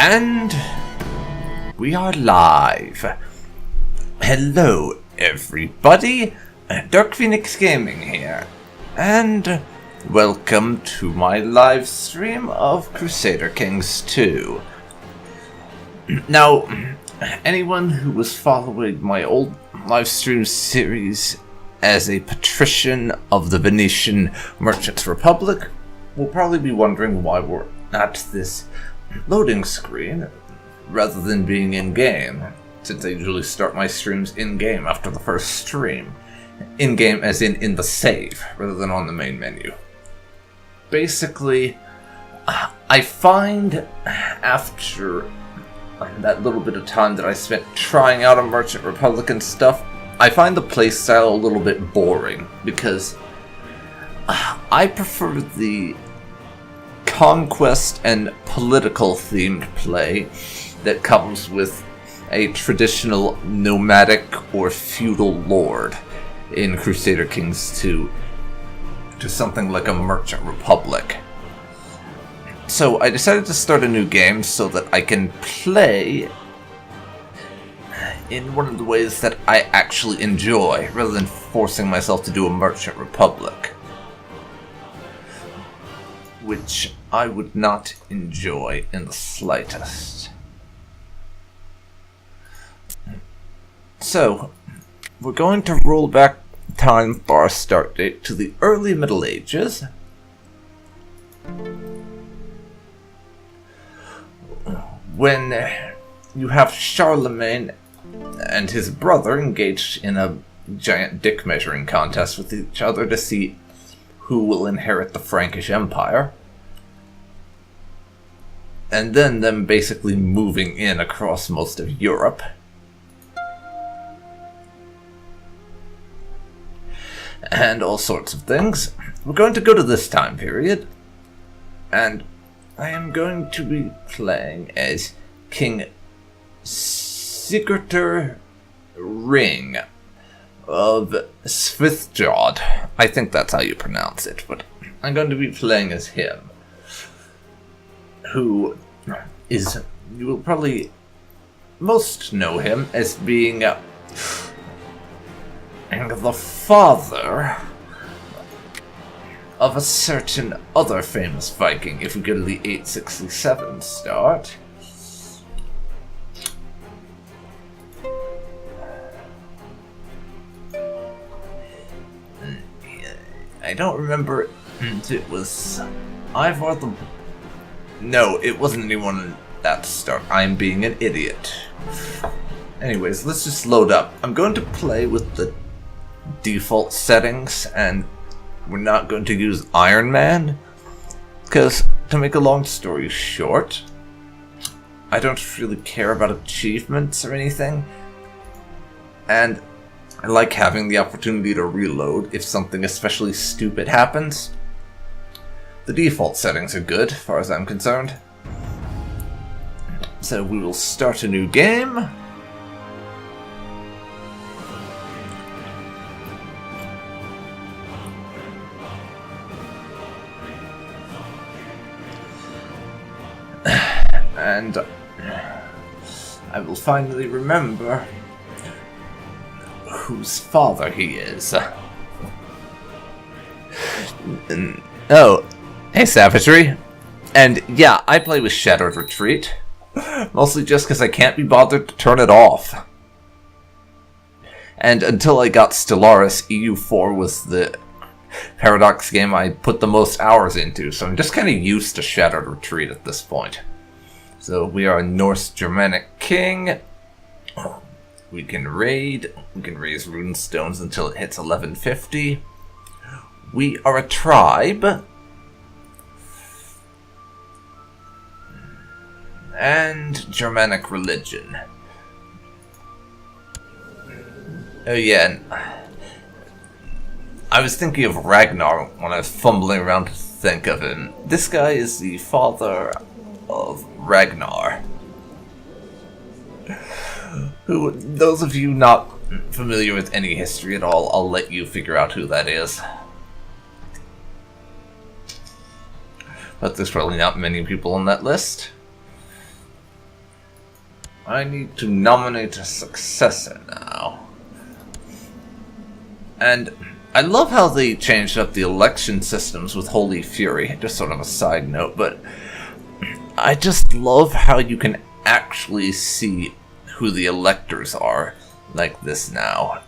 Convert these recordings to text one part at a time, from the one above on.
And we are live. Hello everybody, DarkPhoenix Gaming here, and welcome to my live stream of Crusader Kings 2. Now, anyone who was following my old live stream series as a patrician of the Venetian Merchants Republic will probably be wondering why we're at this loading screen rather than being in-game, since I usually start my streams in-game after the first stream. In-game as in the save, rather than on the main menu. Basically, I find after that little bit of time that I spent trying out a Merchant Republic and stuff, I find the playstyle a little bit boring, because I prefer the conquest and political themed play that comes with a traditional nomadic or feudal lord in Crusader Kings 2 to something like a Merchant Republic. So I decided to start a new game so that I can play in one of the ways that I actually enjoy, rather than forcing myself to do a Merchant Republic, which I would not enjoy in the slightest. So, we're going to roll back time for our start date to the early Middle Ages, when you have Charlemagne and his brother engaged in a giant dick measuring contest with each other to see who will inherit the Frankish Empire, and then them basically moving in across most of Europe. And all sorts of things. We're going to go to this time period, and I am going to be playing as King Sigurdr Ring of Svipjod. I think that's how you pronounce it, but I'm going to be playing as him, who is, you will probably most know him as being the father of a certain other famous Viking, if we go to the 867 start. I don't remember if it was Ivar the... No, it wasn't anyone at that start. I'm being an idiot. Anyways, let's just load up. I'm going to play with the default settings, and we're not going to use Iron Man, because, to make a long story short, I don't really care about achievements or anything, and I like having the opportunity to reload if something especially stupid happens. The default settings are good, as far as I'm concerned. So we will start a new game. And I will finally remember whose father he is. Oh, hey Savagery. And yeah, I play with Shattered Retreat, mostly just because I can't be bothered to turn it off. And until I got Stellaris, EU4 was the Paradox game I put the most hours into, so I'm just kind of used to Shattered Retreat at this point. So we are a Norse Germanic king. We can raid. We can raise rune stones until it hits 1150. We are a tribe. And Germanic religion. Oh yeah, and I was thinking of Ragnar when I was fumbling around to think of him. This guy is the father of Ragnar, who, those of you not familiar with any history at all, I'll let you figure out who that is. But there's probably not many people on that list. I need to nominate a successor now. And I love how they changed up the election systems with Holy Fury, just sort of a side note, but I just love how you can actually see who the electors are like this now.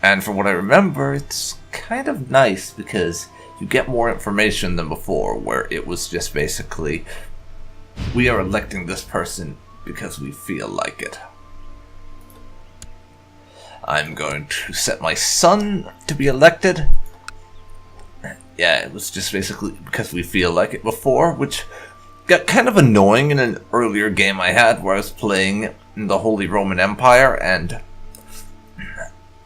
And from what I remember, it's kind of nice because you get more information than before, where it was just basically, we are electing this person because we feel like it. I'm going to set my son to be elected. Yeah, it was just basically because we feel like it before, which got kind of annoying in an earlier game I had where I was playing in the Holy Roman Empire, and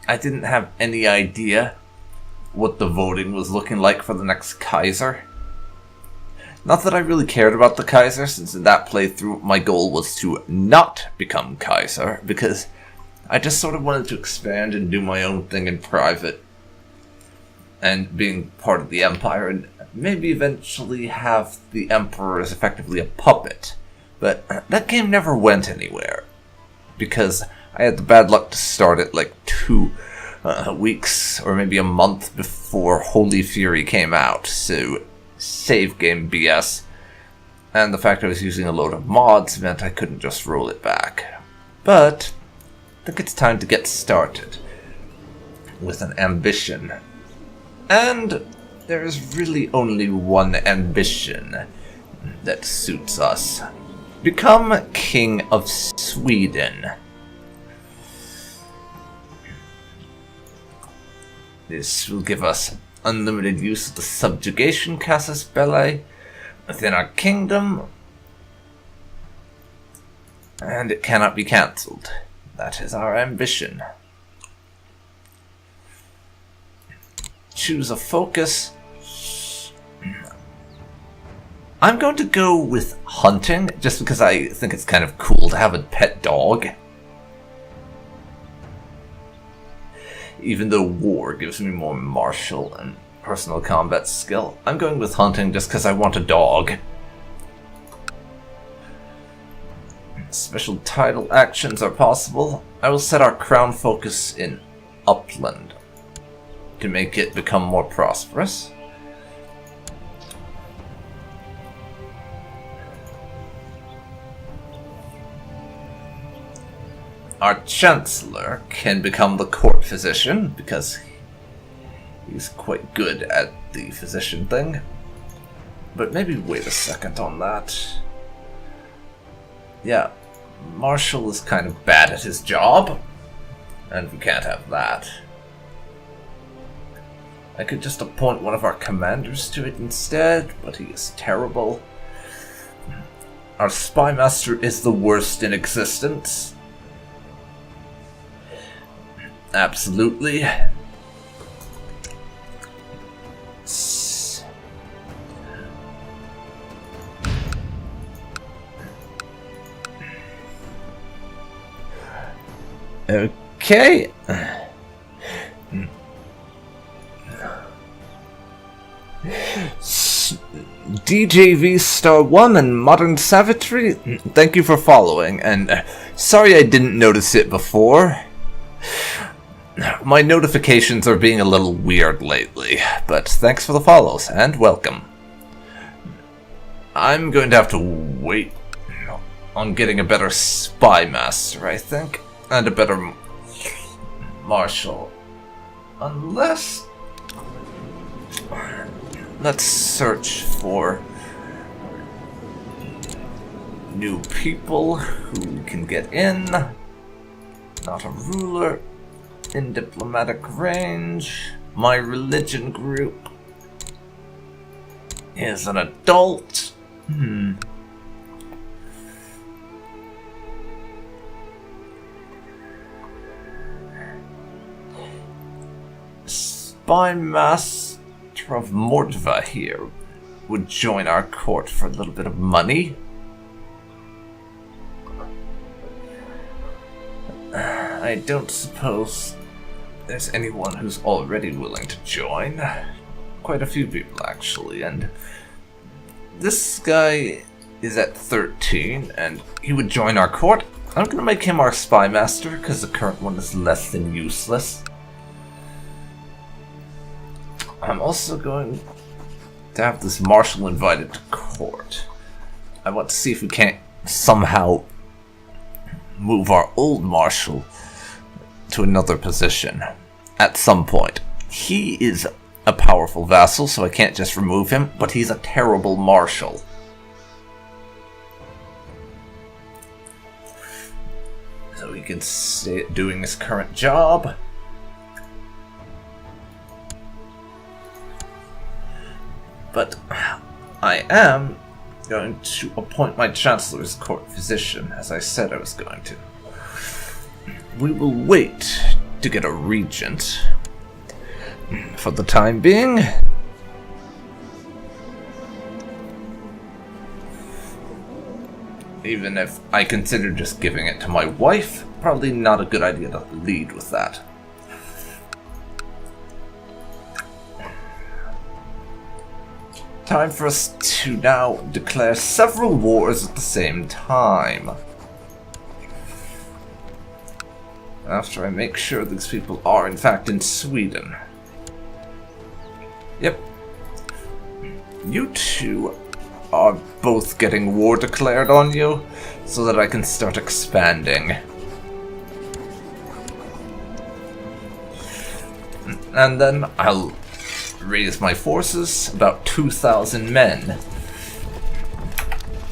I didn't have any idea what the voting was looking like for the next Kaiser. Not that I really cared about the Kaiser, since in that playthrough my goal was to not become Kaiser, because I just sort of wanted to expand and do my own thing in private, and being part of the Empire, and maybe eventually have the Emperor as effectively a puppet. But that game never went anywhere, because I had the bad luck to start it like 2 weeks or maybe a month before Holy Fury came out, so save game BS. And the fact I was using a load of mods meant I couldn't just roll it back. But I think it's time to get started with an ambition. And there is really only one ambition that suits us. Become King of Sweden. This will give us unlimited use of the subjugation casus belli within our kingdom, and it cannot be cancelled. That is our ambition. Choose a focus. I'm going to go with hunting, just because I think it's kind of cool to have a pet dog. Even though war gives me more martial and personal combat skill, I'm going with hunting just because I want a dog. Special title actions are possible. I will set our crown focus in upland to make it become more prosperous. Our Chancellor can become the court physician, because he's quite good at the physician thing. But maybe wait a second on that. Yeah, Marshal is kind of bad at his job, and we can't have that. I could just appoint one of our commanders to it instead, but he is terrible. Our Spymaster is the worst in existence. Absolutely. Okay. DJV Star 1 and Modern Savagery, thank you for following, and sorry I didn't notice it before. My notifications are being a little weird lately, but thanks for the follows, and welcome. I'm going to have to wait on getting a better spy master, I think, and a better marshal. Unless... let's search for new people who we can get in. Not a ruler. In diplomatic range. My religion group is an adult. Spy Master of Mordva here would join our court for a little bit of money. I don't suppose there's anyone who's already willing to join. Quite a few people, actually, and this guy is at 13, and he would join our court. I'm gonna make him our spy master, because the current one is less than useless. I'm also going to have this marshal invited to court. I want to see if we can't somehow move our old marshal to another position at some point. He is a powerful vassal, so I can't just remove him, but he's a terrible marshal. So he can stay doing his current job. But I am going to appoint my chancellor as court physician, as I said I was going to. We will wait to get a regent for the time being. Even if I consider just giving it to my wife, probably not a good idea to lead with that. Time for us to now declare several wars at the same time. After I make sure these people are in fact in Sweden. Yep. You two are both getting war declared on you, so that I can start expanding. And then I'll raise my forces, about 2,000 men.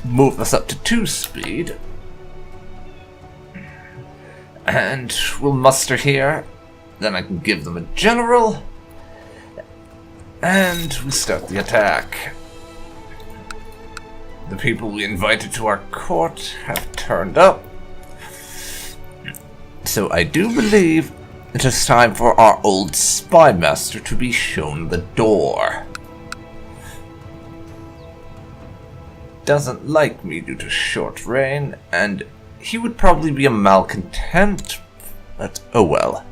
Move us up to 2 speed. And we'll muster here. Then I can give them a general. And we start the attack. The people we invited to our court have turned up. So I do believe it is time for our old spy master to be shown the door. Doesn't like me due to short reign, and he would probably be a malcontent, but oh well.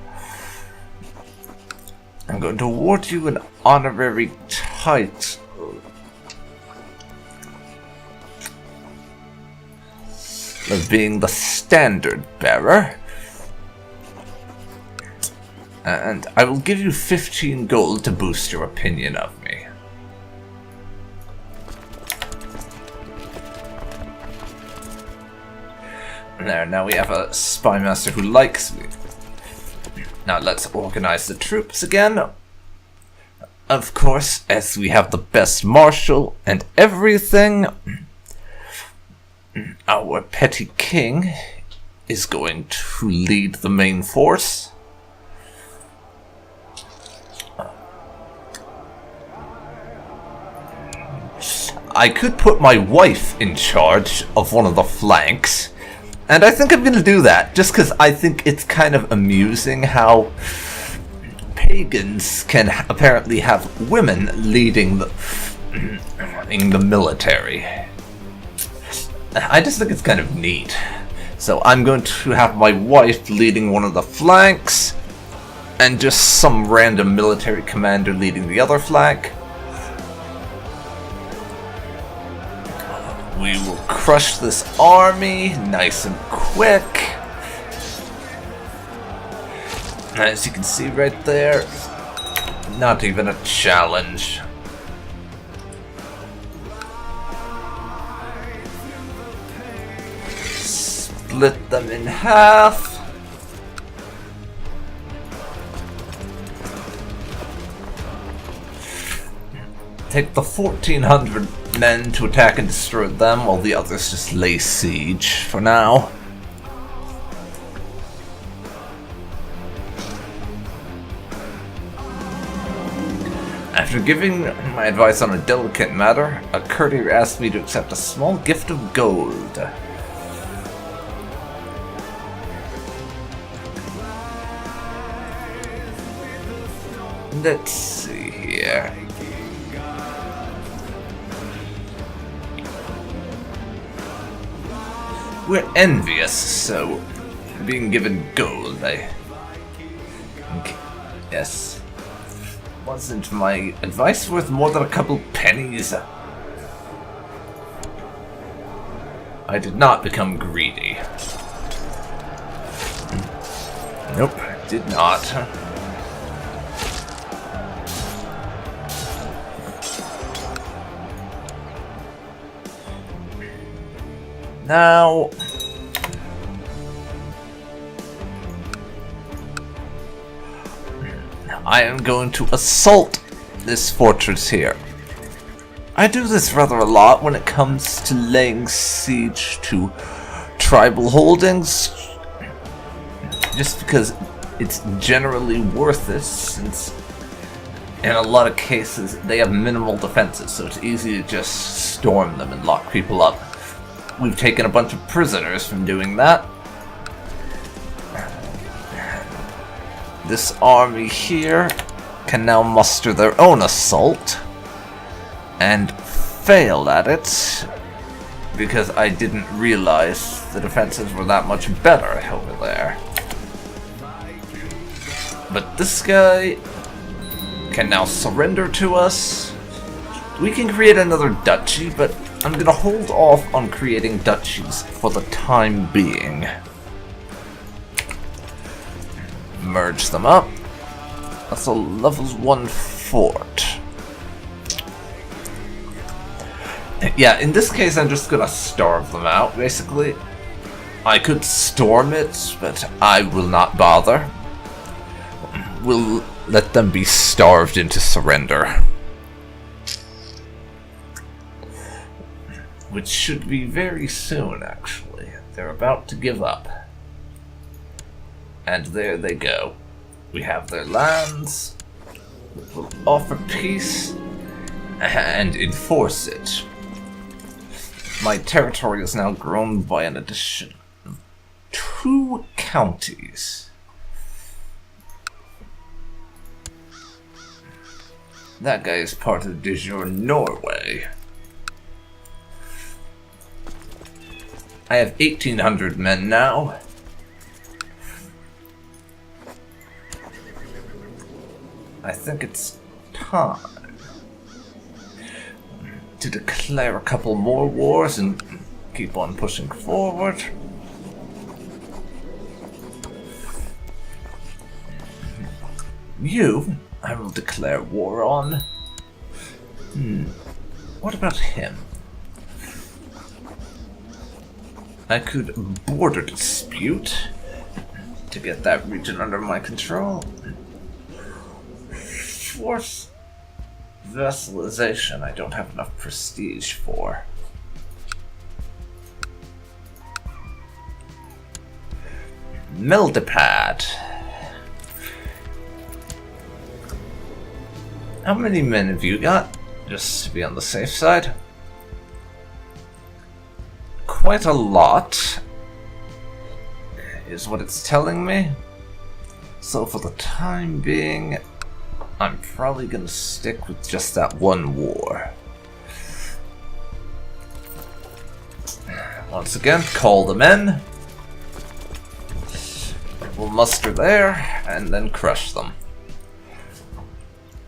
I'm going to award you an honorary title of being the standard bearer. And I will give you 15 gold to boost your opinion of me. There, now we have a spy master who likes me. Now let's organize the troops again. Of course, as we have the best marshal and everything, our petty king is going to lead the main force. I could put my wife in charge of one of the flanks, and I think I'm going to do that, just because I think it's kind of amusing how pagans can apparently have women leading the military. I just think it's kind of neat. So I'm going to have my wife leading one of the flanks, and just some random military commander leading the other flank. We will crush this army nice and quick. As you can see right there, not even a challenge. Split them in half. Take the 1,400 men to attack and destroy them, while the others just lay siege for now. After giving my advice on a delicate matter, a courtier asked me to accept a small gift of gold. Let's see here. We're envious, so being given gold, yes. Wasn't my advice worth more than a couple pennies? I did not become greedy. Nope, did not. Now... I am going to assault this fortress here. I do this rather a lot when it comes to laying siege to tribal holdings, just because it's generally worth it, since in a lot of cases they have minimal defenses, so it's easy to just storm them and lock people up. We've taken a bunch of prisoners from doing that. This army here can now muster their own assault and fail at it because I didn't realize the defenses were that much better over there. But this guy can now surrender to us. We can create another duchy, but I'm gonna hold off on creating duchies for the time being. Merge them up. That's a level 1 fort. Yeah, in this case I'm just gonna starve them out, basically. I could storm it, but I will not bother. We'll let them be starved into surrender. Which should be very soon, actually. They're about to give up. And there they go. We have their lands. We'll offer peace and enforce it. My territory is now grown by an addition of 2 counties. That guy is part of de jure Norway. I have 1,800 men now. I think it's time to declare a couple more wars and keep on pushing forward. You, I will declare war on. What about him? I could border dispute to get that region under my control. Forced vassalization, I don't have enough prestige for. Meldepad. How many men have you got? Just to be on the safe side. Quite a lot, is what it's telling me. So for the time being, I'm probably gonna stick with just that one war. Once again, call the men. We'll muster there, and then crush them.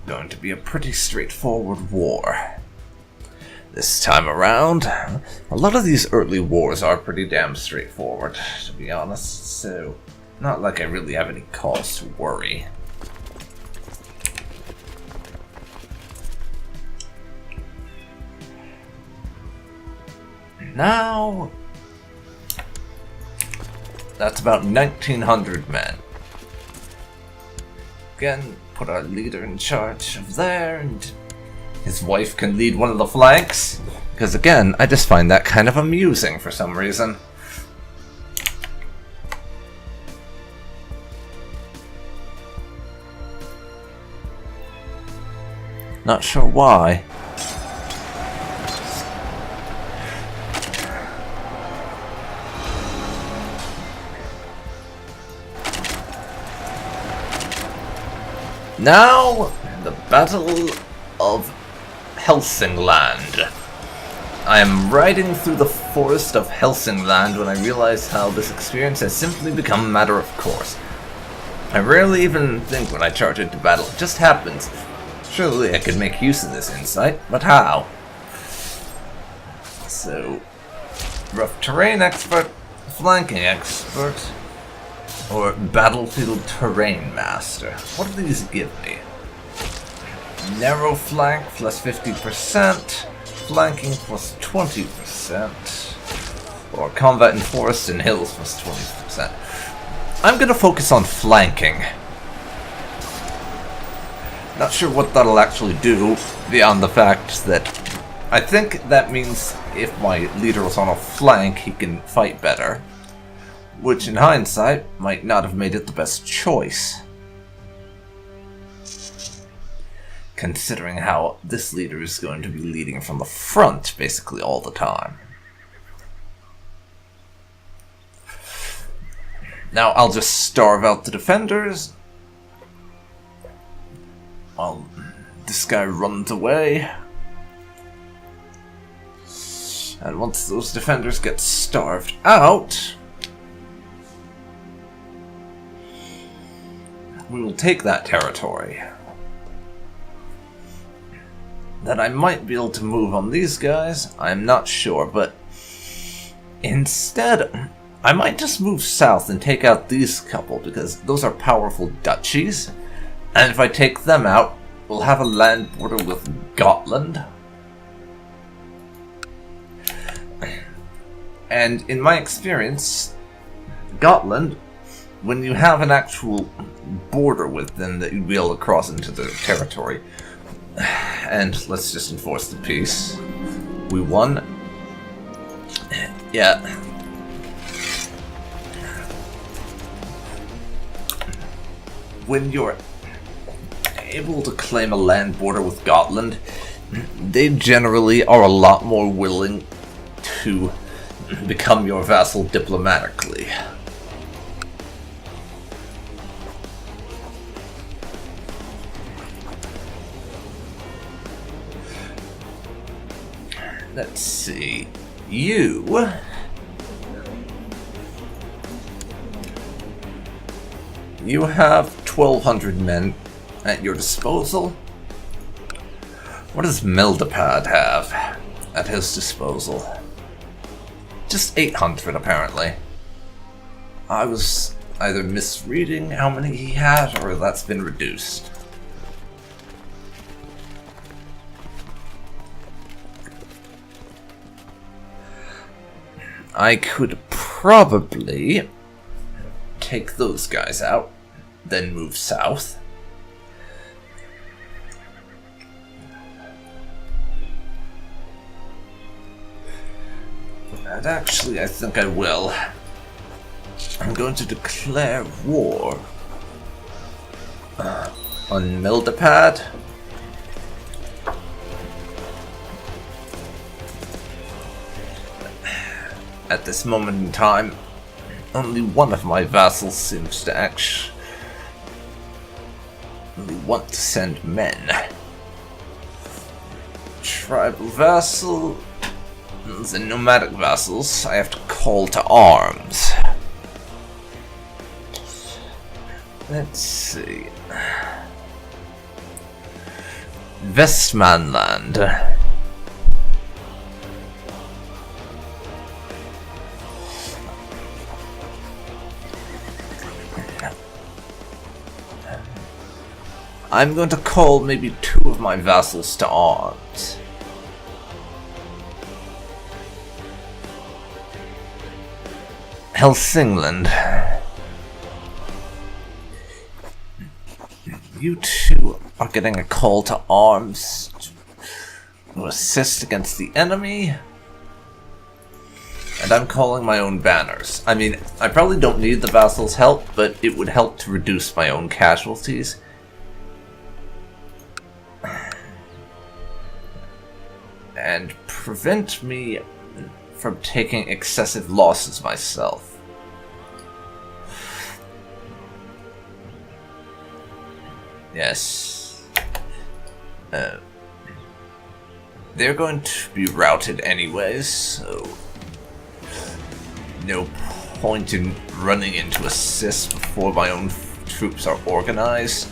Going to be a pretty straightforward war. This time around, a lot of these early wars are pretty damn straightforward, to be honest, so not like I really have any cause to worry. Now, that's about 1,900 men. Again, put our leader in charge of there, and his wife can lead one of the flanks. Because again, I just find that kind of amusing for some reason. Not sure why. Now, the Battle of Helsingland. I am riding through the forest of Helsingland when I realize how this experience has simply become a matter of course. I rarely even think when I charge into battle, it just happens. Surely I could make use of this insight, but how? So, rough terrain expert, flanking expert, or battlefield terrain master. What do these give me? Narrow flank plus 50%, flanking plus 20%, or combat in forests and hills plus 20%. I'm gonna focus on flanking. Not sure what that'll actually do, beyond the fact that I think that means if my leader was on a flank, he can fight better. Which, in hindsight, might not have made it the best choice. Considering how this leader is going to be leading from the front, basically, all the time. Now, I'll just starve out the defenders. While this guy runs away. And once those defenders get starved out, we will take that territory. Then I might be able to move on these guys, I'm not sure, but instead, I might just move south and take out these couple, because those are powerful duchies, and if I take them out, we'll have a land border with Gotland. And in my experience, Gotland, when you have an actual border with them that you'd be able to cross into their territory, and let's just enforce the peace. We won. Yeah. When you're able to claim a land border with Gotland, they generally are a lot more willing to become your vassal diplomatically. Let's see. You have 1,200 men at your disposal. What does Meldepad have at his disposal? Just 800, apparently. I was either misreading how many he had, or that's been reduced. I could probably take those guys out, then move south. And actually, I think I will. I'm going to declare war on Meldepad. At this moment in time, only one of my vassals seems to actually want to send men. Tribal vassal, the nomadic vassals, I have to call to arms. Let's see. Westmanland. I'm going to call maybe 2 of my vassals to arms. Helsingland. You 2 are getting a call to arms to assist against the enemy. And I'm calling my own banners. I mean, I probably don't need the vassals' help, but it would help to reduce my own casualties. And prevent me from taking excessive losses myself. Yes. They're going to be routed anyways, so no point in running into assist before my own troops are organized.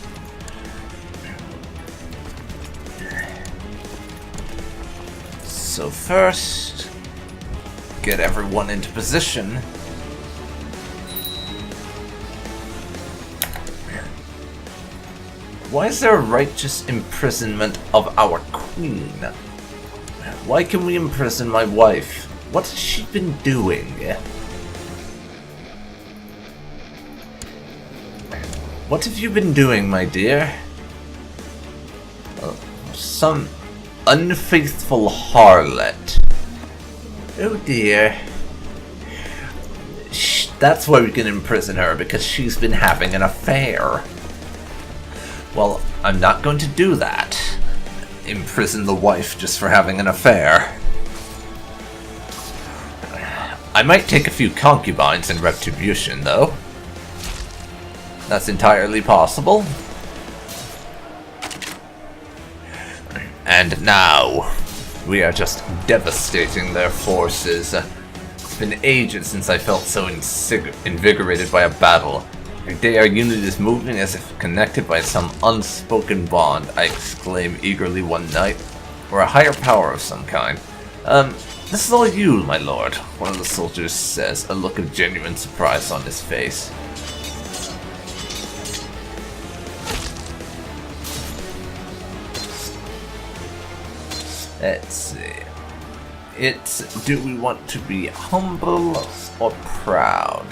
So first, get everyone into position. Why is there a righteous imprisonment of our queen? Why can we imprison my wife? What has she been doing? What have you been doing, my dear? Some unfaithful harlot. Oh dear. That's why we can imprison her, because she's been having an affair. Well, I'm not going to do that. Imprison the wife just for having an affair. I might take a few concubines in retribution, though. That's entirely possible. And now, we are just devastating their forces. It's been ages since I felt so invigorated by a battle. Every day our unit is moving as if connected by some unspoken bond, I exclaim eagerly one night. Or a higher power of some kind. This is all you, my lord, one of the soldiers says, a look of genuine surprise on his face. Let's see. Do we want to be humble or proud?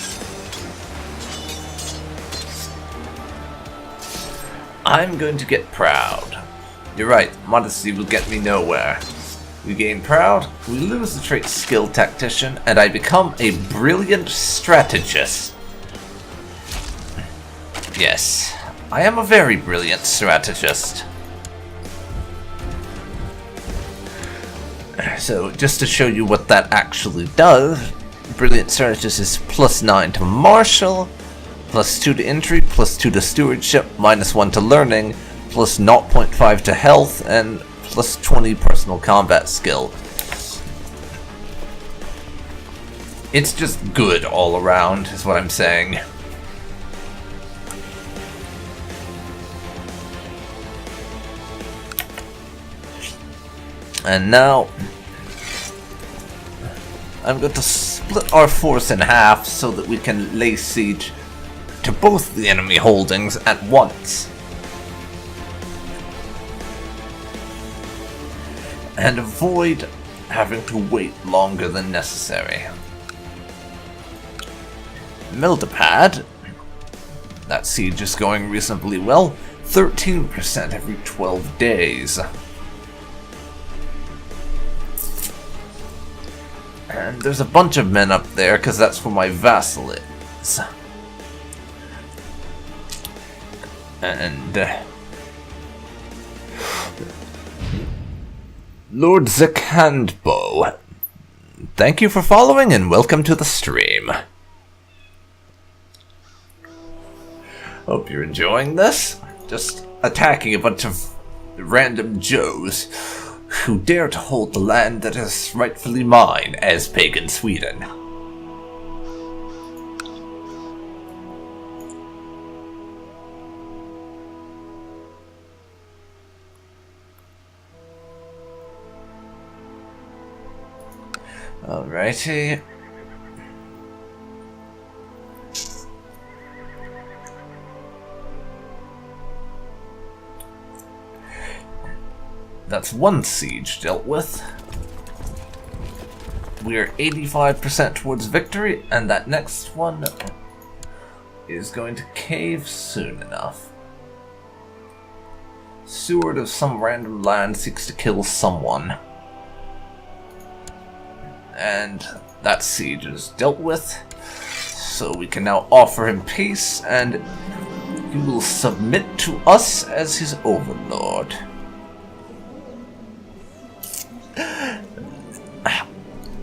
I'm going to get proud. You're right, modesty will get me nowhere. We gain proud, we lose the trait skilled tactician, and I become a brilliant strategist. Yes, I am a very brilliant strategist. So, just to show you what that actually does, Brilliant Strategist is +9 to Martial, +2 to Intrigue, +2 to Stewardship, -1 to Learning, +0.5 to Health, and +20 Personal Combat Skill. It's just good all around, is what I'm saying. And now, I'm going to split our force in half so that we can lay siege to both the enemy holdings at once. And avoid having to wait longer than necessary. Mildapad, that siege is going reasonably well, 13% every 12 days. And there's a bunch of men up there, because that's where my vassal is. And Lord Zekandbo, thank you for following and welcome to the stream. Hope you're enjoying this. Just attacking a bunch of random Joes who dare to hold the land that is rightfully mine as pagan Sweden. Alrighty. That's one siege dealt with. We are 85% towards victory, and that next one is going to cave soon enough. Steward of some random land seeks to kill someone. And that siege is dealt with, so we can now offer him peace, and he will submit to us as his overlord.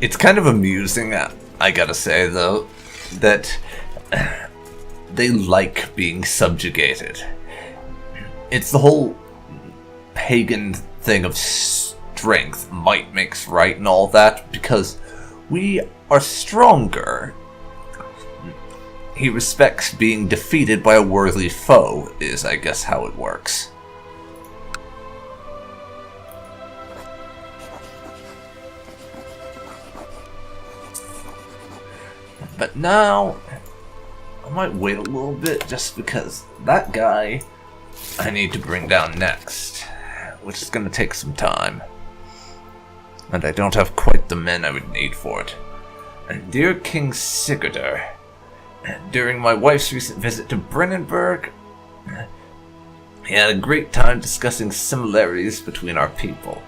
It's kind of amusing, I gotta say, though, that they like being subjugated. It's the whole pagan thing of strength, might makes right and all that, because we are stronger. He respects being defeated by a worthy foe, is I guess how it works. But now, I might wait a little bit just because that guy I need to bring down next, which is going to take some time. And I don't have quite the men I would need for it. And dear King Sigurdr, during my wife's recent visit to Brennenburg, he had a great time discussing similarities between our people.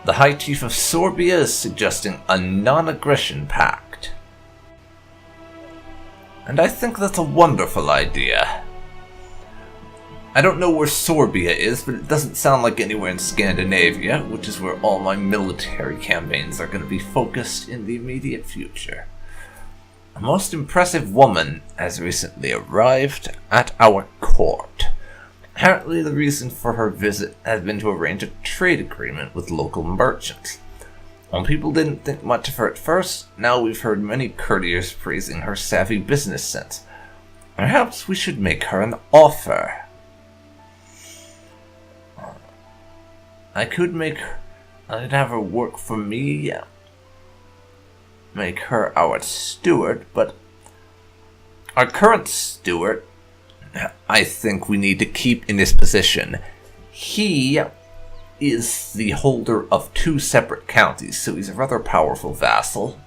The High Chief of Sorbia is suggesting a non-aggression pact. And I think that's a wonderful idea. I don't know where Sorbia is, but it doesn't sound like anywhere in Scandinavia, which is where all my military campaigns are going to be focused in the immediate future. A most impressive woman has recently arrived at our court. Apparently the reason for her visit has been to arrange a trade agreement with local merchants. While people didn't think much of her at first, now we've heard many courtiers praising her savvy business sense. Perhaps we should make her an offer. I'd have her work for me, make her our steward, but our current steward, I think we need to keep in his position. He is the holder of 2 separate counties, so he's a rather powerful vassal.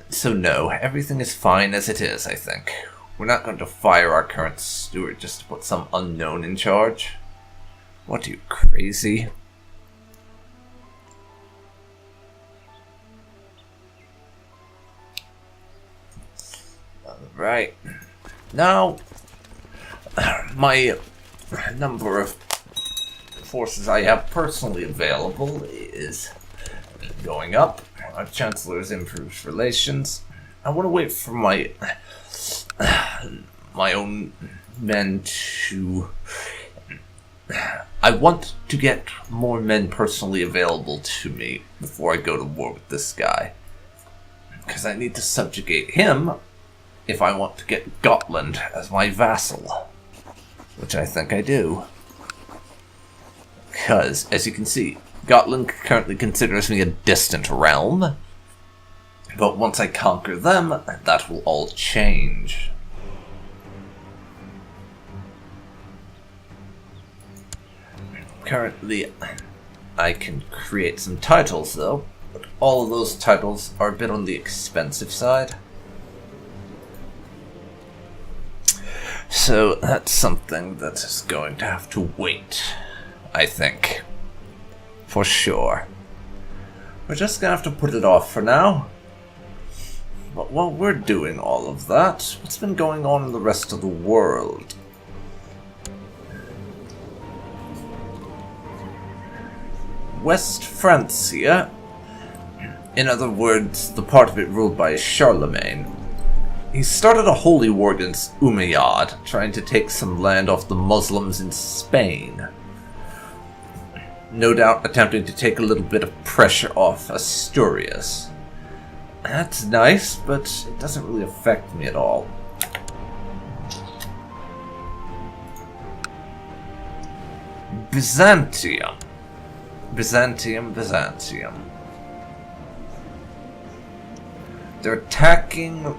So no, everything is fine as it is, I think. We're not going to fire our current steward just to put some unknown in charge. What, are you crazy? Alright. Now, my number of forces I have personally available is going up. Our Chancellor's improved relations. I want to wait for my own men to... I want to get more men personally available to me before I go to war with this guy. Because I need to subjugate him if I want to get Gotland as my vassal. Which I think I do. Because, as you can see, Gotland currently considers me a distant realm. But once I conquer them, that will all change. Currently, I can create some titles though, but all of those titles are a bit on the expensive side. So that's something that is going to have to wait, I think. For sure. We're just gonna have to put it off for now. But while we're doing all of that, what's been going on in the rest of the world? West Francia, in other words, the part of it ruled by Charlemagne, he started a holy war against Umayyad, trying to take some land off the Muslims in Spain. No doubt attempting to take a little bit of pressure off Asturias. That's nice, but it doesn't really affect me at all. Byzantium. Byzantium. They're attacking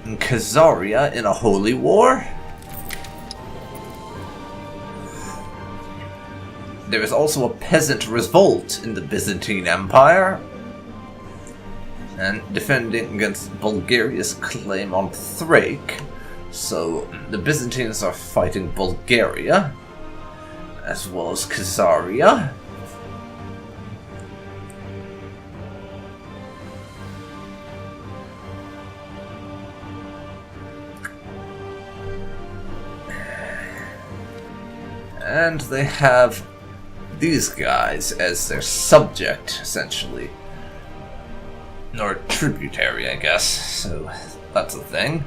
Khazaria in a holy war? There is also a peasant revolt in the Byzantine Empire, and defending against Bulgaria's claim on Thrace. So the Byzantines are fighting Bulgaria, as well as Khazaria. And they have these guys as their subject, essentially. Or tributary, I guess. So that's a thing.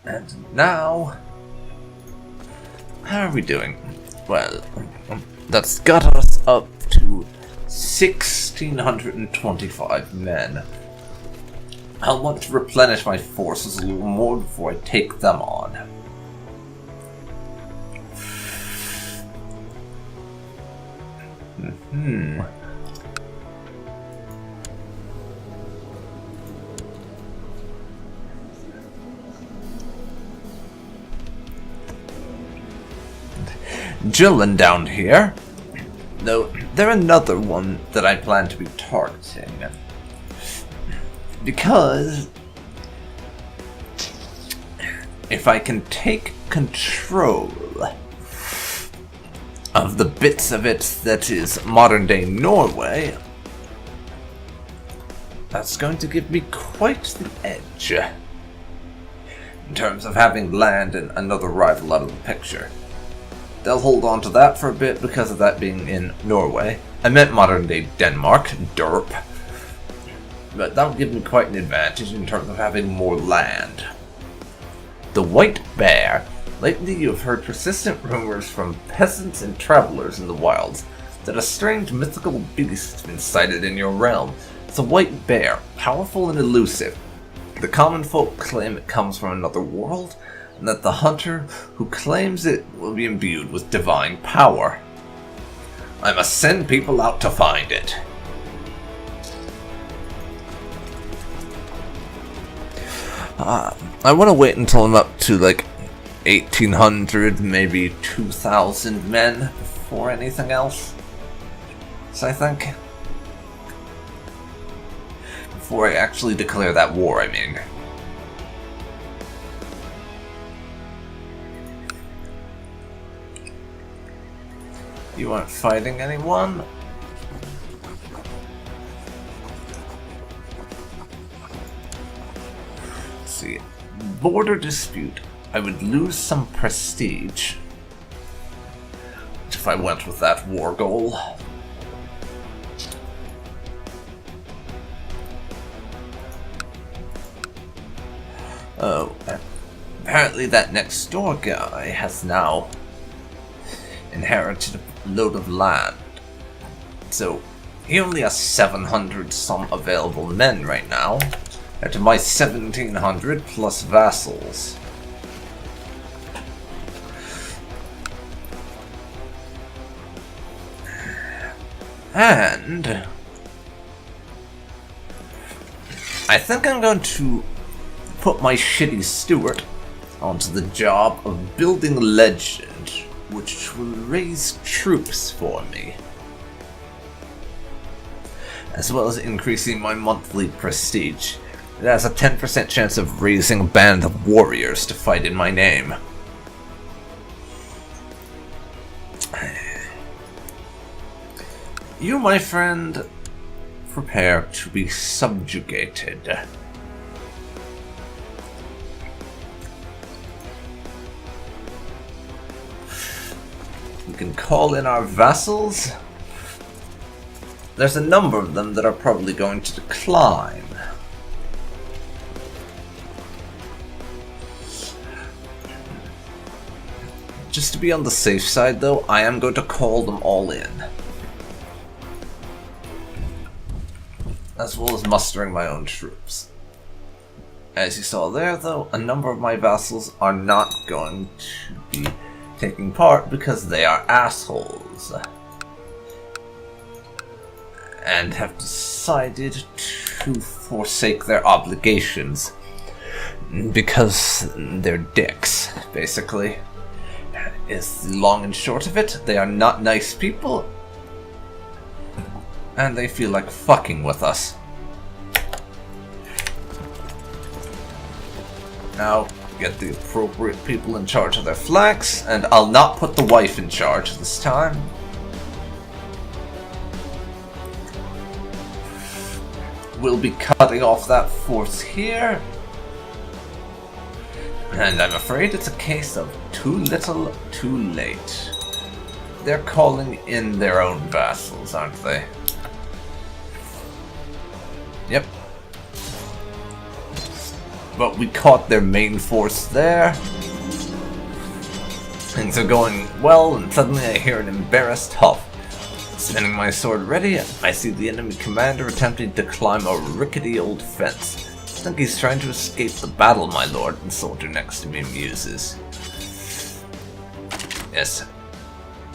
And now, how are we doing? Well, that's got us up to 1,625 men. I'll want to replenish my forces a little more before I take them on. Jillen down here. Though, they're another one that I plan to be targeting. Because if I can take control of the bits of it that is modern-day Norway, that's going to give me quite the edge in terms of having land and another rival out of the picture. They'll hold on to that for a bit because of that being in Norway. I meant modern-day Denmark, derp. But that'll give me quite an advantage in terms of having more land. The White Bear. Lately you have heard persistent rumors from peasants and travelers in the wilds that a strange mythical beast has been sighted in your realm. It's a white bear, powerful and elusive. The common folk claim it comes from another world, and that the hunter who claims it will be imbued with divine power. I must send people out to find it. I want to wait until I'm up to like 1,800, maybe 2,000 men before anything else. So I think before I actually declare that war, I mean. You aren't fighting anyone? Let's see. Border dispute. I would lose some prestige if I went with that war goal. Oh, apparently that next door guy has now inherited a load of land. So, he only has 700 some available men right now, to my 1,700 plus vassals. And I think I'm going to put my shitty steward onto the job of building legend, which will raise troops for me, as well as increasing my monthly prestige. It has a 10% chance of raising a band of warriors to fight in my name. You, my friend, prepare to be subjugated. We can call in our vassals. There's a number of them that are probably going to decline. Just to be on the safe side, though, I am going to call them all in. As well as mustering my own troops. As you saw there, though, a number of my vassals are not going to be taking part because they are assholes. And have decided to forsake their obligations. Because they're dicks, basically. Is the long and short of it. They are not nice people. And they feel like fucking with us. Now, get the appropriate people in charge of their flags, and I'll not put the wife in charge this time. We'll be cutting off that force here. And I'm afraid it's a case of too little, too late. They're calling in their own vassals, aren't they? Yep. But we caught their main force there. Things are going well, and suddenly I hear an embarrassed huff. Spinning my sword ready, I see the enemy commander attempting to climb a rickety old fence. I think he's trying to escape the battle, my lord, the soldier next to me muses. Yes.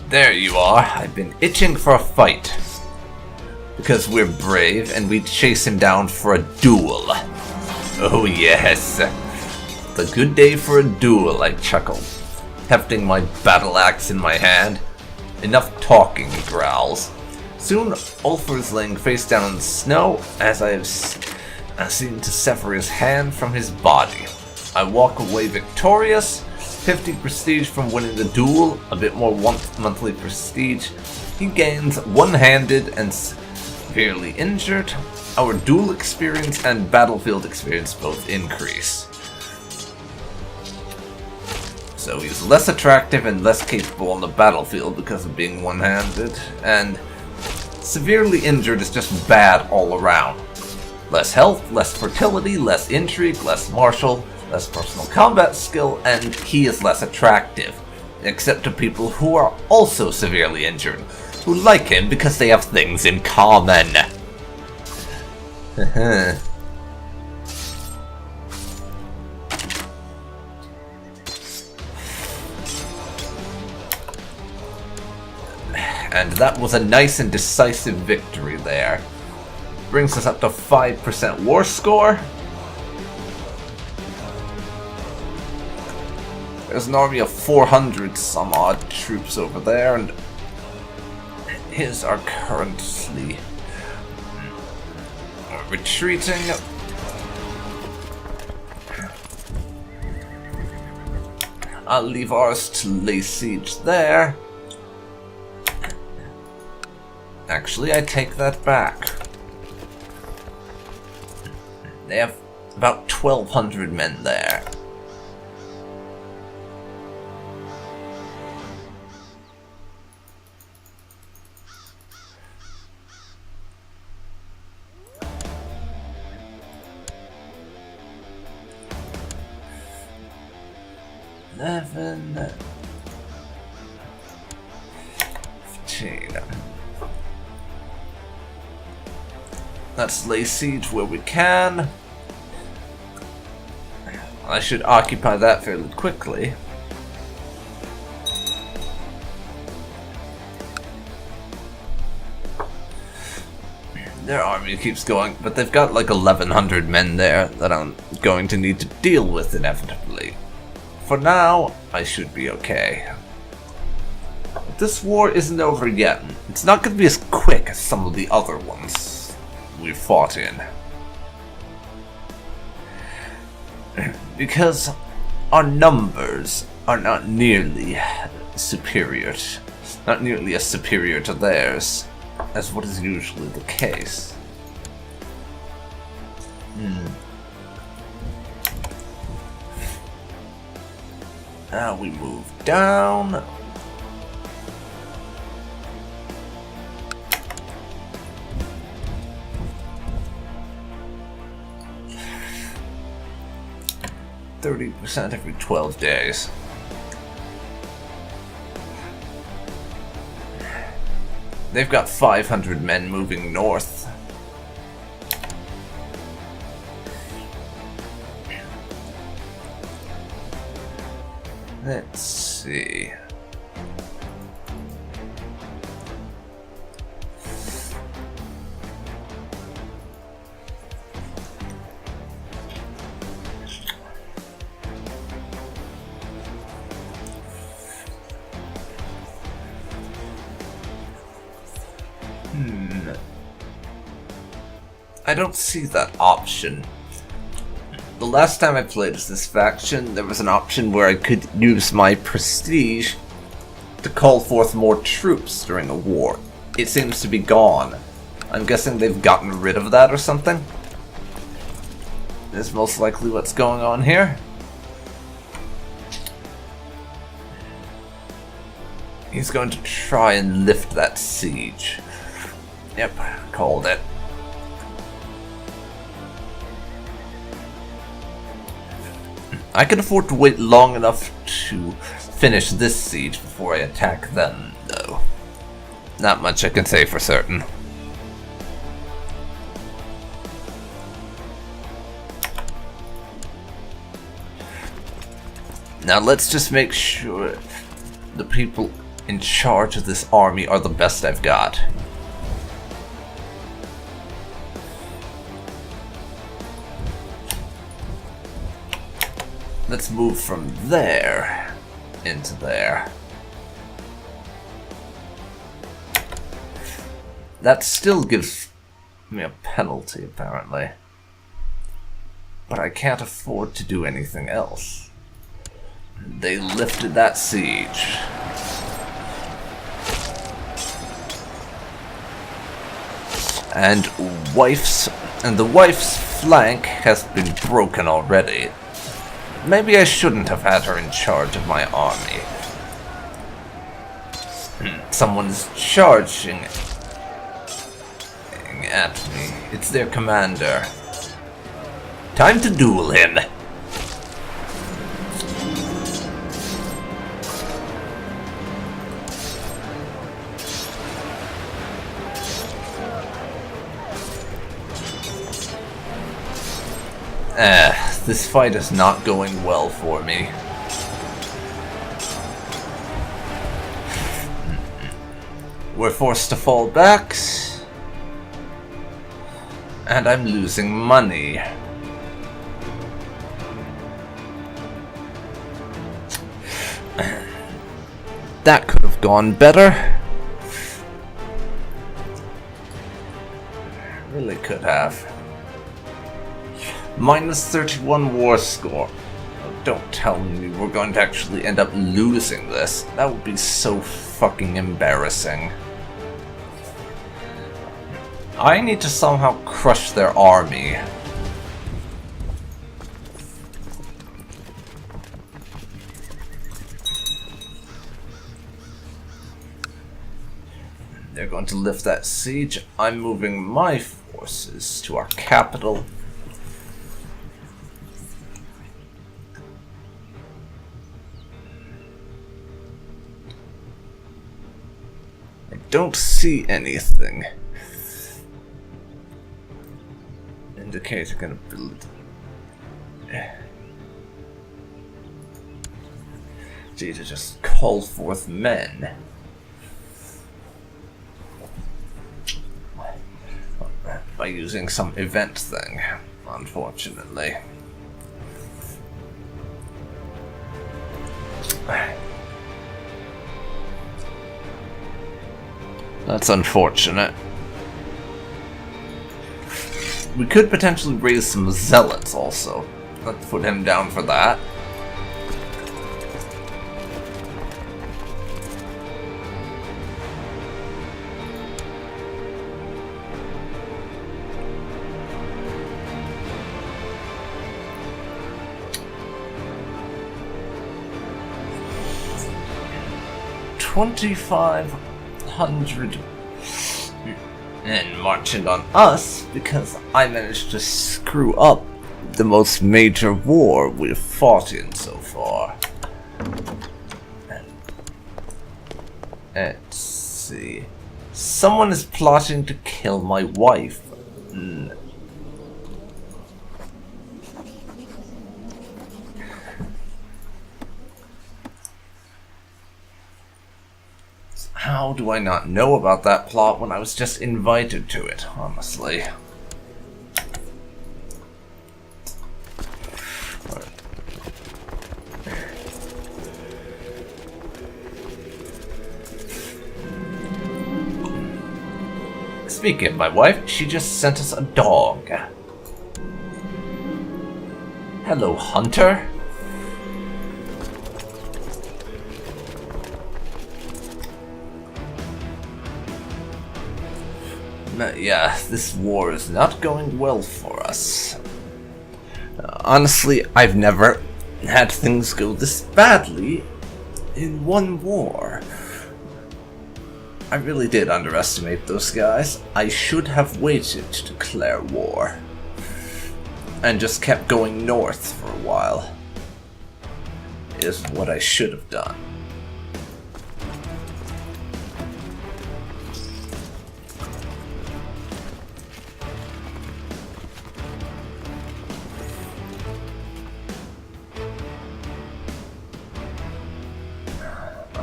There you are. I've been itching for a fight. Because we're brave and we chase him down for a duel. Oh yes. The good day for a duel, I chuckled, hefting my battle axe in my hand. Enough talking, he growls. Soon, Ulfr is laying face down in the snow as I have seen to sever his hand from his body. I walk away victorious, 50 prestige from winning the duel, a bit more monthly prestige. He gains one-handed and severely injured. Our duel experience and battlefield experience both increase. So he's less attractive and less capable on the battlefield because of being one-handed, and severely injured is just bad all around. Less health, less fertility, less intrigue, less martial, less personal combat skill, and he is less attractive. Except to people who are also severely injured, who like him because they have things in common. And that was a nice and decisive victory there. Brings us up to 5% war score. There's an army of 400 some odd troops over there, and his are currently retreating. I'll leave ours to lay siege there. Actually, I take that back. They have about 1,200 men there. Eleven, 15. Let's lay siege where we can. I should occupy that fairly quickly. Their army keeps going, but they've got like 1,100 men there that I'm going to need to deal with inevitably. For now, I should be okay. But this war isn't over yet. It's not going to be as quick as some of the other ones we've fought in. Because our numbers are not nearly superior, not nearly as superior to theirs as what is usually the case. Now we move down. %, every 12 days. They've got 500 men moving north. Let's see. I don't see that option. The last time I played as this faction, there was an option where I could use my prestige to call forth more troops during a war. It seems to be gone. I'm guessing they've gotten rid of that or something. That's most likely what's going on here. He's going to try and lift that siege. Yep, called it. I can afford to wait long enough to finish this siege before I attack them, though. Not much I can say for certain. Now let's just make sure the people in charge of this army are the best I've got. Let's move from there into there. That still gives me a penalty, apparently. But I can't afford to do anything else. They lifted that siege. And the wife's flank has been broken already. Maybe I shouldn't have had her in charge of my army. Someone's charging at me. It's their commander. Time to duel him. This fight is not going well for me. We're forced to fall back. And I'm losing money. That could have gone better. Really could have. Minus 31 war score. Don't tell me we're going to actually end up losing this. That would be so fucking embarrassing. I need to somehow crush their army. They're going to lift that siege. I'm moving my forces to our capital. I don't see anything indicating an ability. Gee, to just call forth men. By using some event thing, unfortunately. That's unfortunate. We could potentially raise some zealots also. Let's put him down for that. $2,500 and marching on us because I managed to screw up the most major war we've fought in so far. Let's see. Someone is plotting to kill my wife. How do I not know about that plot when I was just invited to it, honestly? Speaking of my wife, she just sent us a dog. Hello, Hunter. Yeah, this war is not going well for us. Honestly, I've never had things go this badly in one war. I really did underestimate those guys. I should have waited to declare war. And just kept going north for a while. Is what I should have done.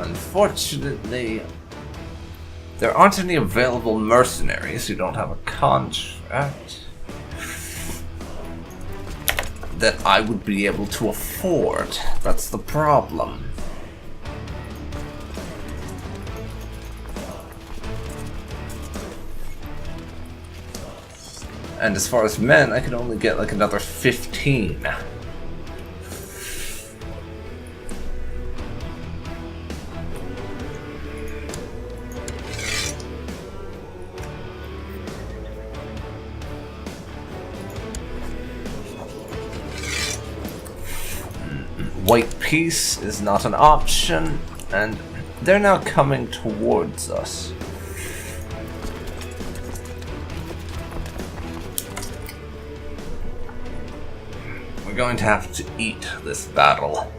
Unfortunately, there aren't any available mercenaries who don't have a contract that I would be able to afford. That's the problem. And as far as men, I could only get like another 15. White peace is not an option, and they're now coming towards us. We're going to have to eat this battle.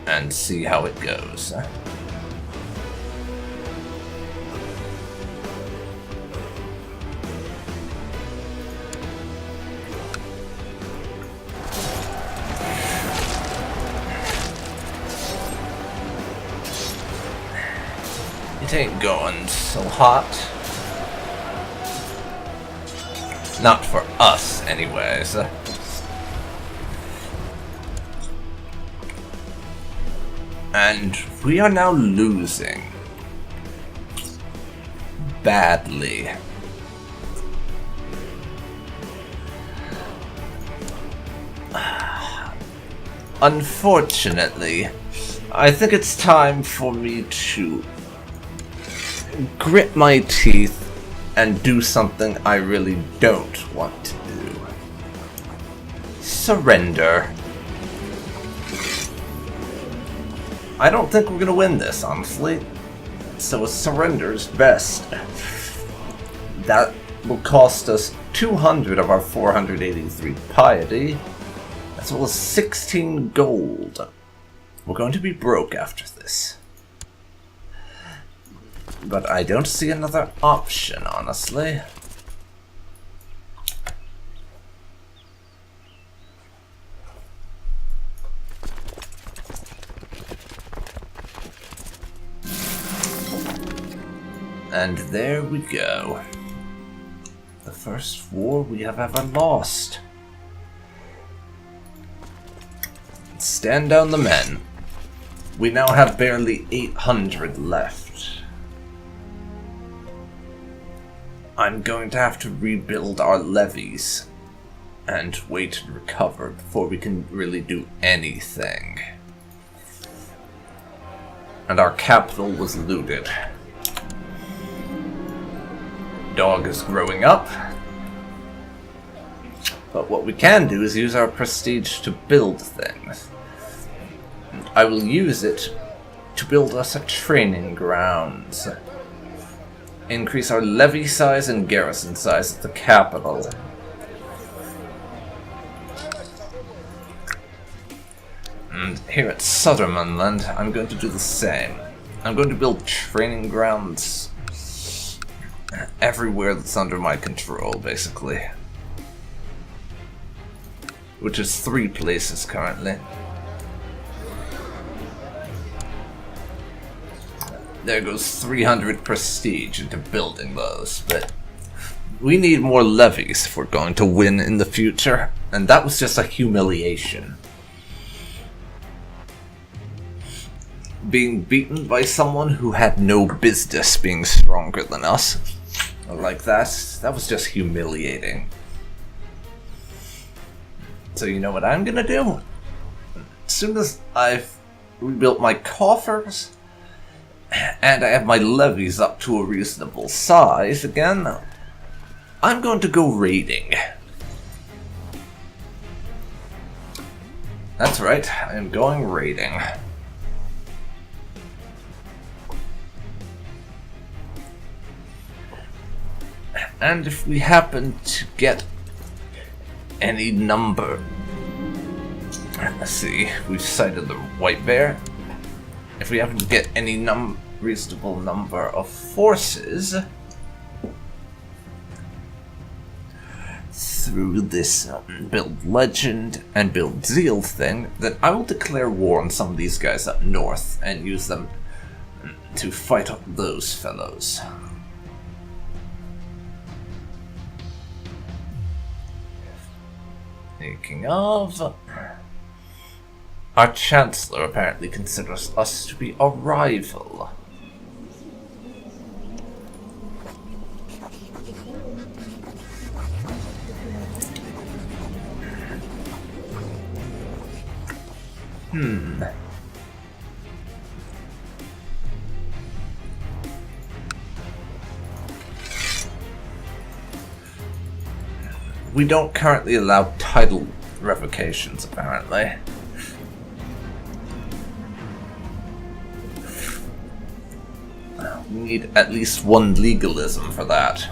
And see how it goes. It ain't going so hot. Not for us, anyways. And we are now losing. Badly. Unfortunately, I think it's time for me to grit my teeth and do something I really don't want to do. Surrender. I don't think we're gonna win this, honestly. So a surrender is best. That will cost us 200 of our 483 piety, as well as 16 gold. We're going to be broke after this. But I don't see another option, honestly. And there we go. The first war we have ever lost. Stand down the men. We now have barely 800 left. I'm going to have to rebuild our levies and wait to recover before we can really do anything. And our capital was looted. Dog is growing up. But what we can do is use our prestige to build things. I will use it to build us a training grounds. Increase our levy size and garrison size at the capital. And here at Södermanland, I'm going to do the same. I'm going to build training grounds everywhere that's under my control, basically. Which is 3 places currently. There goes 300 prestige into building those, but we need more levies if we're going to win in the future, and that was just a humiliation. Being beaten by someone who had no business being stronger than us, like that was just humiliating. So you know what I'm gonna do? As soon as I've rebuilt my coffers, and I have my levies up to a reasonable size again, I'm going to go raiding. That's right, I am going raiding. And if we happen to get any number... Let's see, we've sighted the white bear. If we happen to get any reasonable number of forces... through this build legend and build zeal thing, then I will declare war on some of these guys up north and use them to fight up those fellows. Speaking of, our Chancellor apparently considers us to be a rival. We don't currently allow title revocations, apparently. We need at least one legalism for that.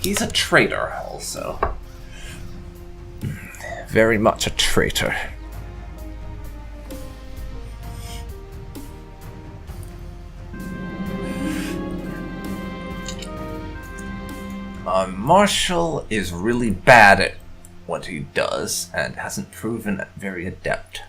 He's a traitor, also. Very much a traitor. Our Marshal is really bad at what he does and hasn't proven very adept.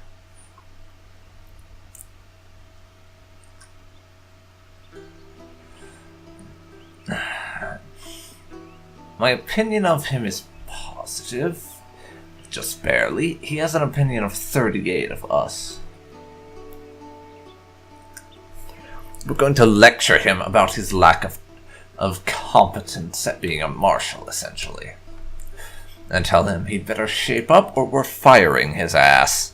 My opinion of him is positive, just barely. He has an opinion of 38 of us. We're going to lecture him about his lack of competence at being a marshal, essentially. And tell him he'd better shape up or we're firing his ass.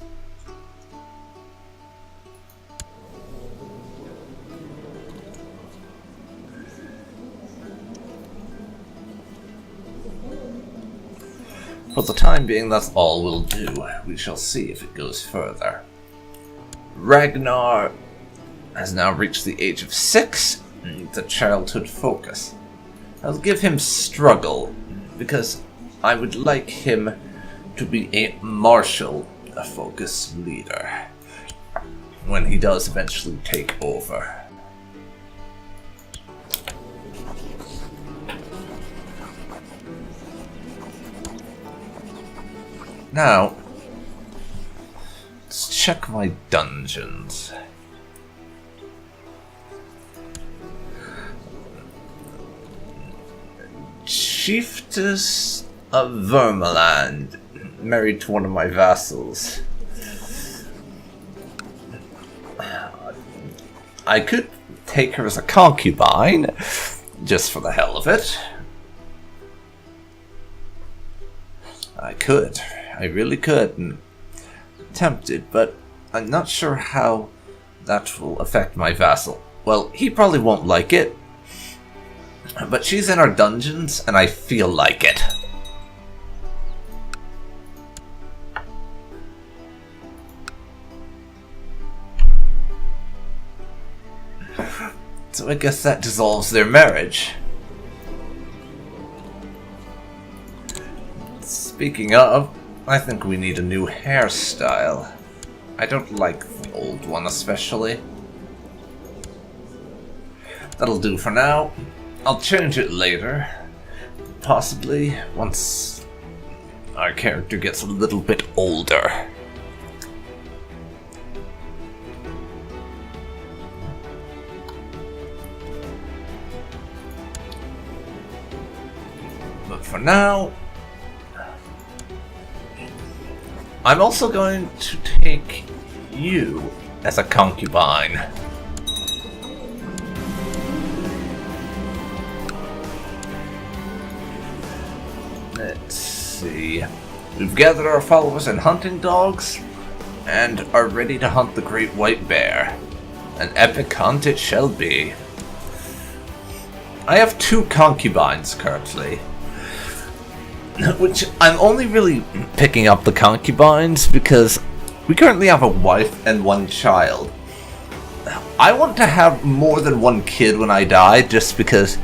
For the time being, that's all we'll do. We shall see if it goes further. Ragnar has now reached the age of 6 and needs a childhood focus. I'll give him struggle, because I would like him to be a martial focus leader when he does eventually take over. Now, let's check my dungeons. Chiefess of Vermaland, married to one of my vassals. I could take her as a concubine, just for the hell of it. I could. I really could. I'm tempted, but I'm not sure how that will affect my vassal. Well, he probably won't like it, but she's in our dungeons, and I feel like it. So I guess that dissolves their marriage. Speaking of, I think we need a new hairstyle. I don't like the old one especially. That'll do for now. I'll change it later. Possibly once our character gets a little bit older. But for now, I'm also going to take you as a concubine. Let's see. We've gathered our followers and hunting dogs, and are ready to hunt the great white bear. An epic hunt it shall be. I have 2 concubines currently, which I'm only really picking up the concubines because we currently have a wife and 1 child. I want to have more than 1 kid when I die, just because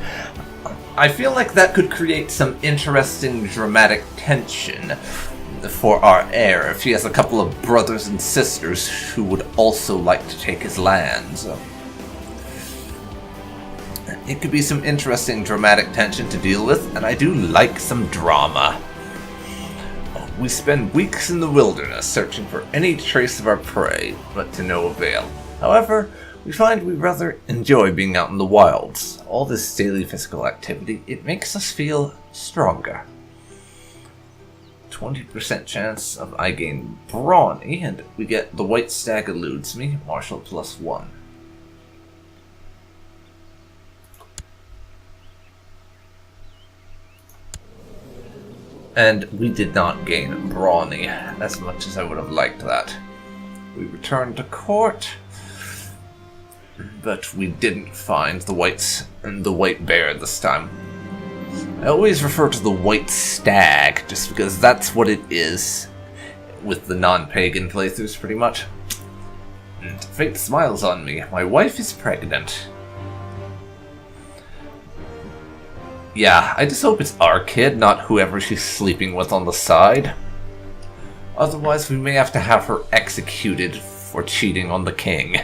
I feel like that could create some interesting dramatic tension for our heir if he has a couple of brothers and sisters who would also like to take his lands. It could be some interesting dramatic tension to deal with, and I do like some drama. We spend weeks in the wilderness searching for any trace of our prey, but to no avail. However, we find we rather enjoy being out in the wilds. All this daily physical activity, it makes us feel stronger. 20% chance of I gain brawny, and we get the white stag eludes me, martial +1. And we did not gain brawny, as much as I would have liked that. We returned to court, but we didn't find the white bear this time. I always refer to the white stag, just because that's what it is with the non-pagan playthroughs, pretty much. And fate smiles on me. My wife is pregnant. Yeah, I just hope it's our kid, not whoever she's sleeping with on the side. Otherwise, we may have to have her executed for cheating on the king.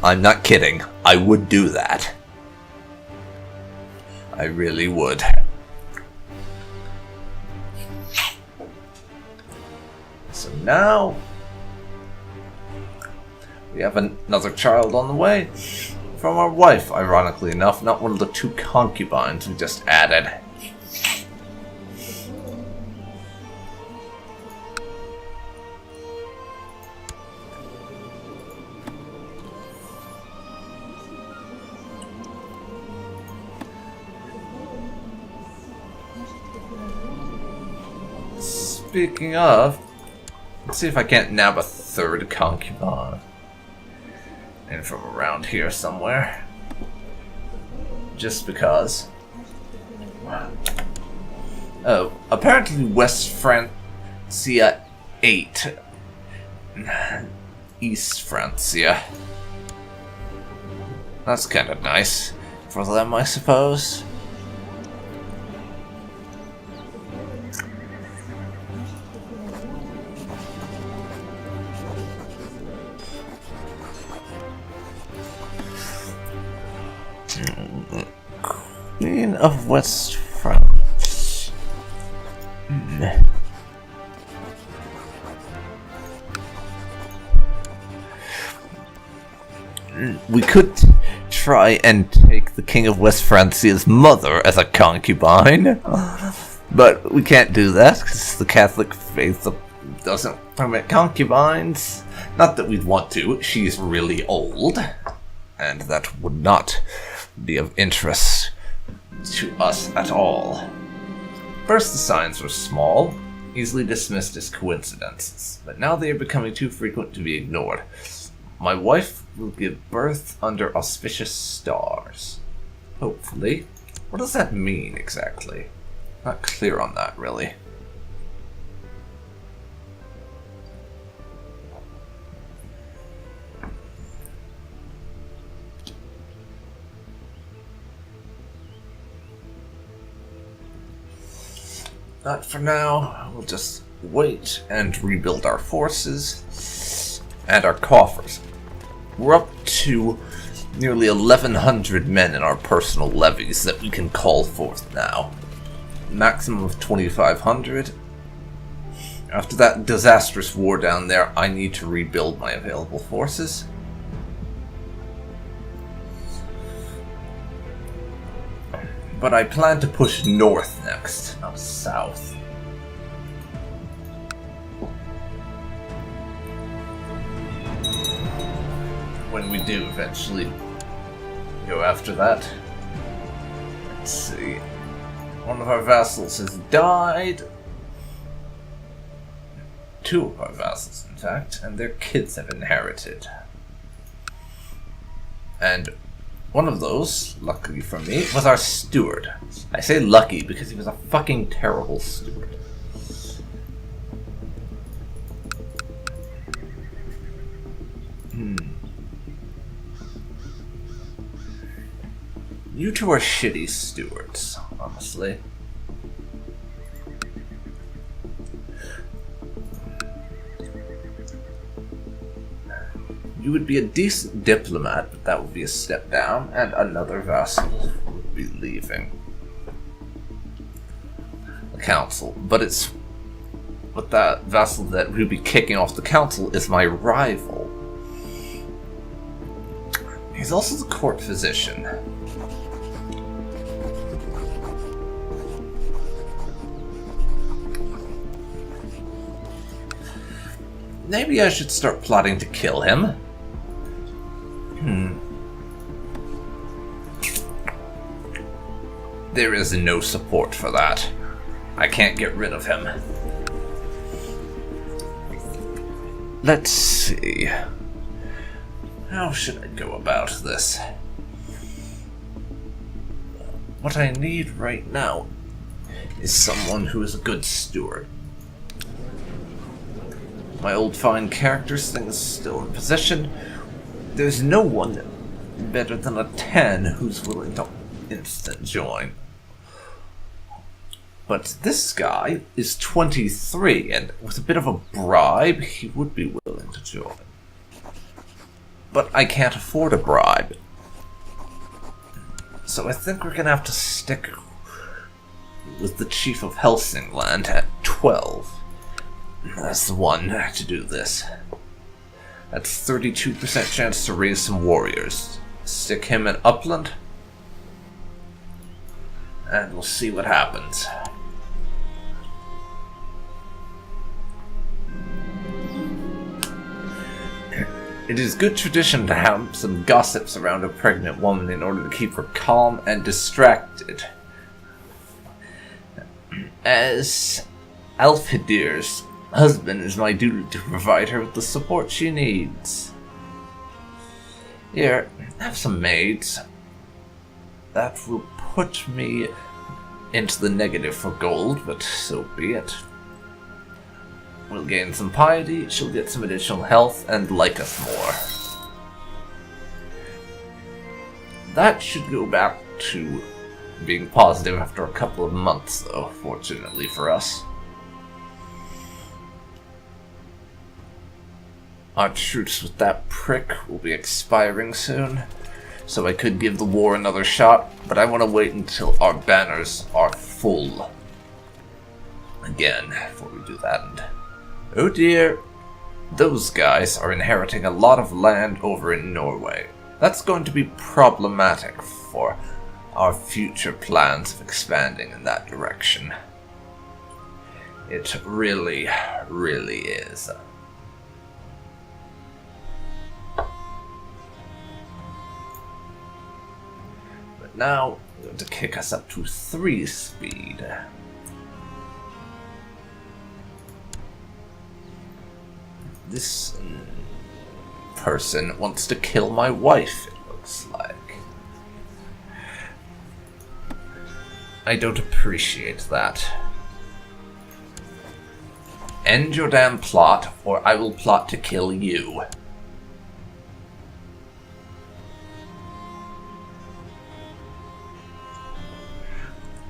I'm not kidding. I would do that. I really would. So now we have another child on the way from our wife, ironically enough, not one of the 2 concubines we just added. Speaking of, let's see if I can't nab a 3rd concubine. And from around here somewhere. Just because. Oh, apparently West Francia 8. East Francia. That's kind of nice for them, I suppose. Queen of West France. We could try and take the King of West Francia's mother as a concubine, but we can't do that because the Catholic faith doesn't permit concubines. Not that we'd want to, she's really old, and that would not be of interest to us at all. First, the signs were small, easily dismissed as coincidences, but now they are becoming too frequent to be ignored. My wife will give birth under auspicious stars. Hopefully. What does that mean exactly? Not clear on that, really. But for now, we'll just wait and rebuild our forces and our coffers. We're up to nearly 1,100 men in our personal levies that we can call forth now. Maximum of 2,500. After that disastrous war down there, I need to rebuild my available forces. But I plan to push north next, not south. When we do eventually go after that. Let's see. One of our vassals has died. 2 of our vassals, in fact, and their kids have inherited. And one of those, luckily for me, was our steward. I say lucky because he was a fucking terrible steward. You two are shitty stewards, honestly. You would be a decent diplomat, but that would be a step down, and another vassal would be leaving. the council, but that vassal that will be kicking off the council is my rival. He's also the court physician. Maybe I should start plotting to kill him. There is no support for that. I can't get rid of him. Let's see. How should I go about this? What I need right now is someone who is a good steward. My old fine characters thing is still in position. There's no one better than a 10 who's willing to instant join. But this guy is 23, and with a bit of a bribe, he would be willing to join. But I can't afford a bribe. So I think we're gonna have to stick with the Chief of Helsingland at 12. That's the one to do this. That's 32% chance to raise some warriors. Stick him in Upland, and we'll see what happens. It is good tradition to have some gossips around a pregnant woman in order to keep her calm and distracted. As Alfhedir's husband, it is my duty to provide her with the support she needs. Here, have some maids. That will put me into the negative for gold, but so be it. We'll gain some piety, she'll get some additional health, and like us more. That should go back to being positive after a couple of months, though, fortunately for us. Our truce with that prick will be expiring soon, so I could give the war another shot, but I want to wait until our banners are full again before we do that. And oh dear, those guys are inheriting a lot of land over in Norway. That's going to be problematic for our future plans of expanding in that direction. It really, really is. But now, we're going to kick us up to 3 speed. This person wants to kill my wife, it looks like. I don't appreciate that. End your damn plot, or I will plot to kill you.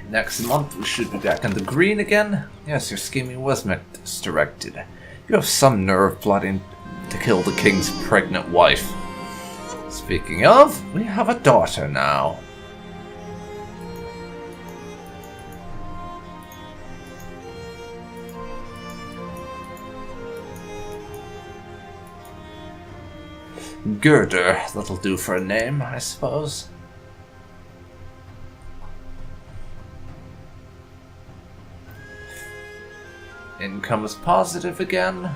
Next month we should be back in the green again. Yes, your scheming was misdirected. You have some nerve plotting to kill the king's pregnant wife. Speaking of, we have a daughter now. Sigurdr, that'll do for a name, I suppose. Income is positive again.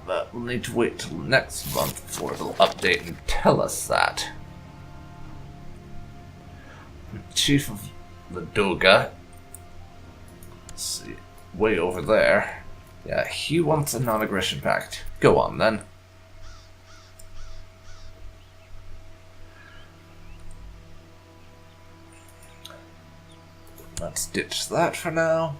But we'll need to wait till next month before it'll update and tell us that. Chief of the Doga. Let's see. Way over there. Yeah, he wants a non-aggression pact. Go on then. Let's ditch that for now.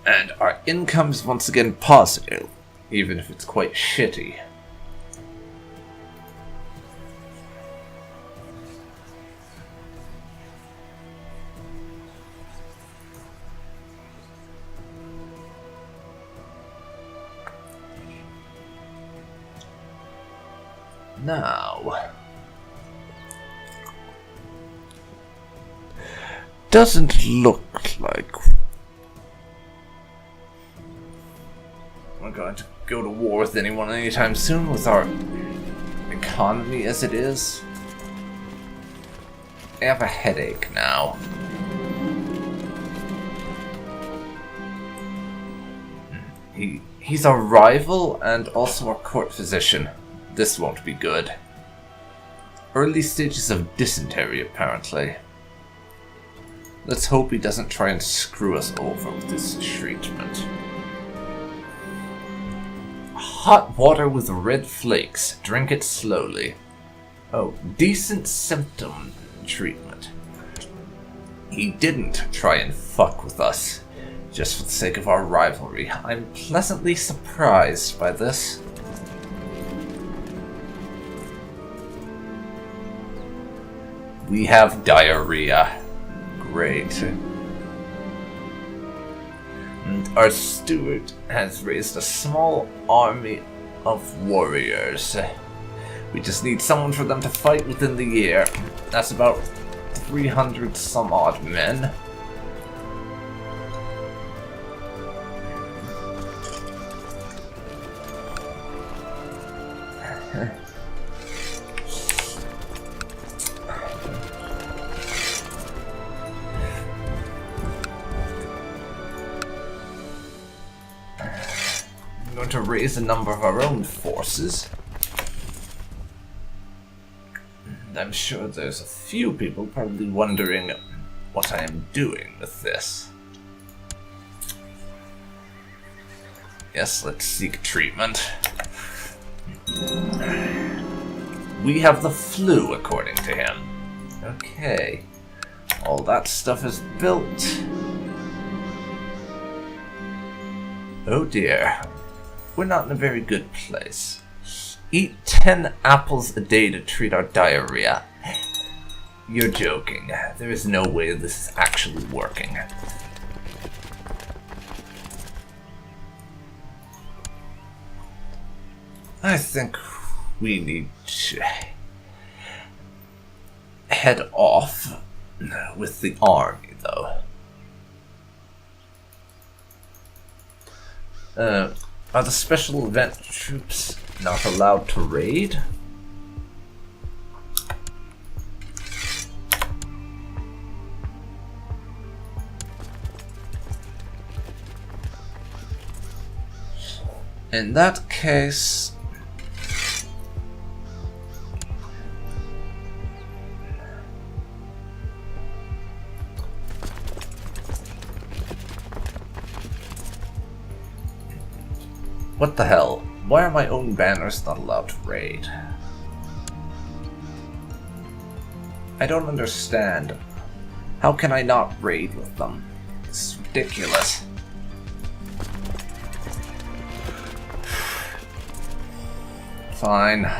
And our income is once again positive, even if it's quite shitty. Now, doesn't look like we're going to go to war with anyone anytime soon with our economy as it is. I have a headache now. He's our rival and also our court physician. This won't be good. Early stages of dysentery, apparently. Let's hope he doesn't try and screw us over with this treatment. Hot water with red flakes. Drink it slowly. Oh, decent symptom treatment. He didn't try and fuck with us, just for the sake of our rivalry. I'm pleasantly surprised by this. We have diarrhea. Great. And our steward has raised a small army of warriors. We just need someone for them to fight within the year. That's about 300 some odd men. I'm going to raise a number of our own forces. And I'm sure there's a few people probably wondering what I am doing with this. Yes, let's seek treatment. We have the flu, according to him. Okay. All that stuff is built. Oh dear. We're not in a very good place. Eat 10 apples a day to treat our diarrhea. You're joking. There is no way this is actually working. I think we need to head off with the army, though. Are the special event troops not allowed to raid? In that case, what the hell? Why are my own banners not allowed to raid? I don't understand. How can I not raid with them? It's ridiculous. Fine.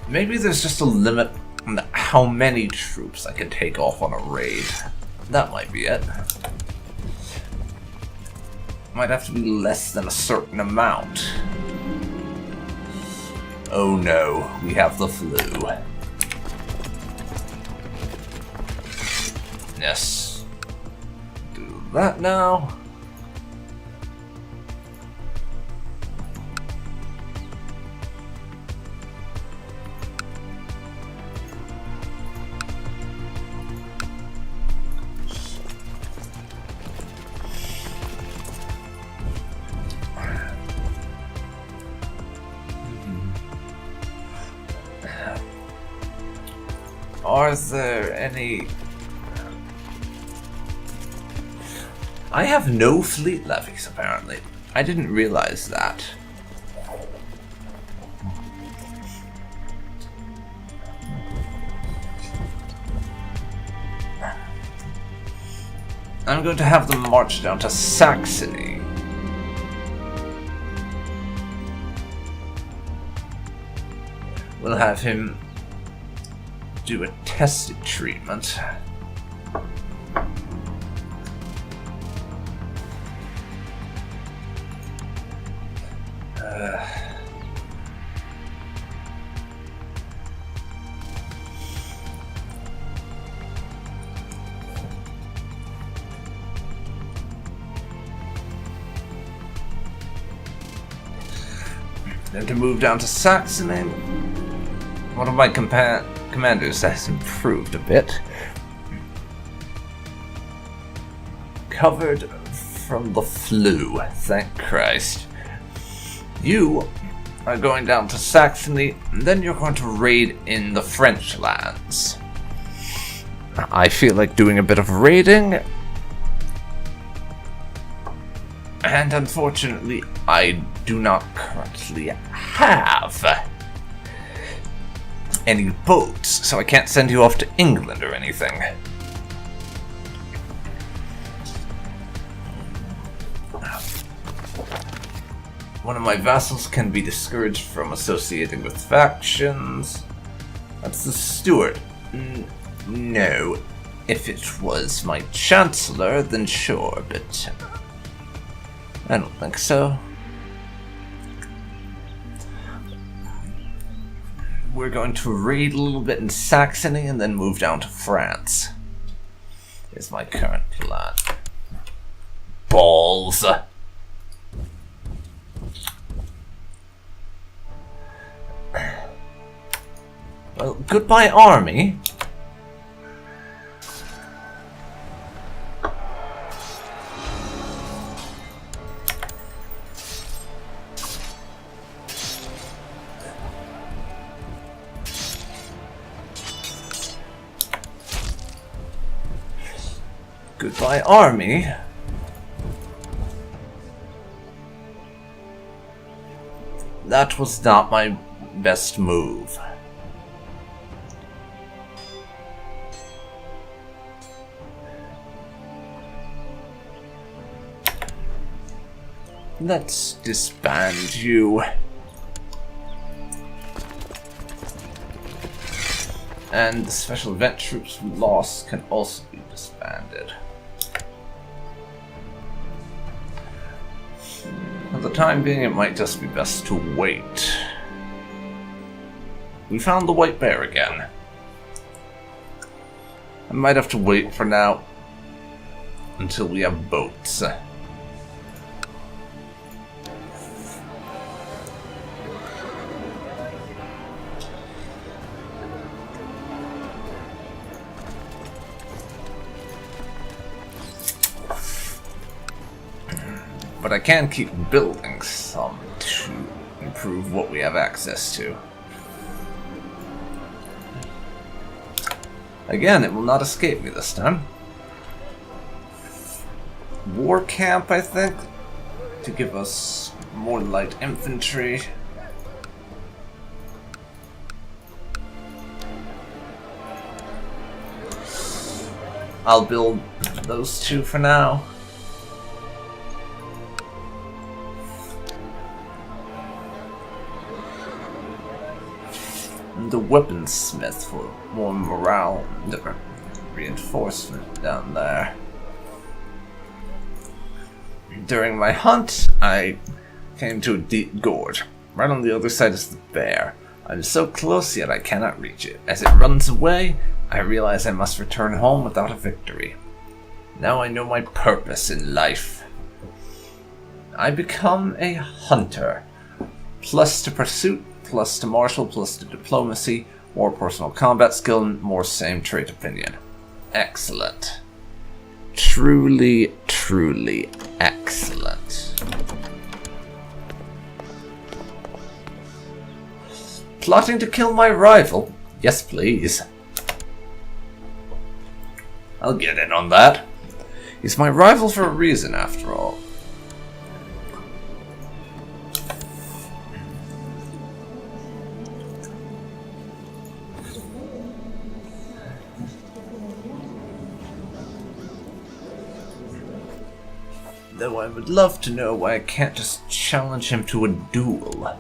Maybe there's just a limit on how many troops I can take off on a raid. That might be it. Might have to be less than a certain amount. Oh no, we have the flu. Yes. Do that now. Are there any... I have no fleet levies, apparently. I didn't realize that. I'm going to have them march down to Saxony. We'll have him do a tested treatment. Then to move down to Saxony. One of my commanders has improved a bit. Covered from the flu, thank Christ. You are going down to Saxony, and then you're going to raid in the French lands. I feel like doing a bit of raiding, and unfortunately, I do not currently have any boats, so I can't send you off to England or anything. One of my vassals can be discouraged from associating with factions. That's the steward. No. If it was my chancellor, then sure, but I don't think so. We're going to raid a little bit in Saxony and then move down to France. Is my current plan. Balls. Well, goodbye, army. Goodbye, army. That was not my best move. Let's disband you. And the special event troops we lost can also be disbanded. For the time being, it might just be best to wait. We found the white bear again. I might have to wait for now until we have boats. But I can keep building some to improve what we have access to. Again, it will not escape me this time. War camp, I think, to give us more light infantry. I'll build those two for now. The weaponsmith for more morale and reinforcement down there. During my hunt, I came to a deep gorge. Right on the other side is the bear. I'm so close yet I cannot reach it. As it runs away, I realize I must return home without a victory. Now I know my purpose in life. I become a hunter. Plus to pursuit, plus to martial, plus to diplomacy, more personal combat skill, and more same trait opinion. Excellent. Truly, truly excellent. Plotting to kill my rival? Yes, please. I'll get in on that. He's my rival for a reason, after all. Though I would love to know why I can't just challenge him to a duel.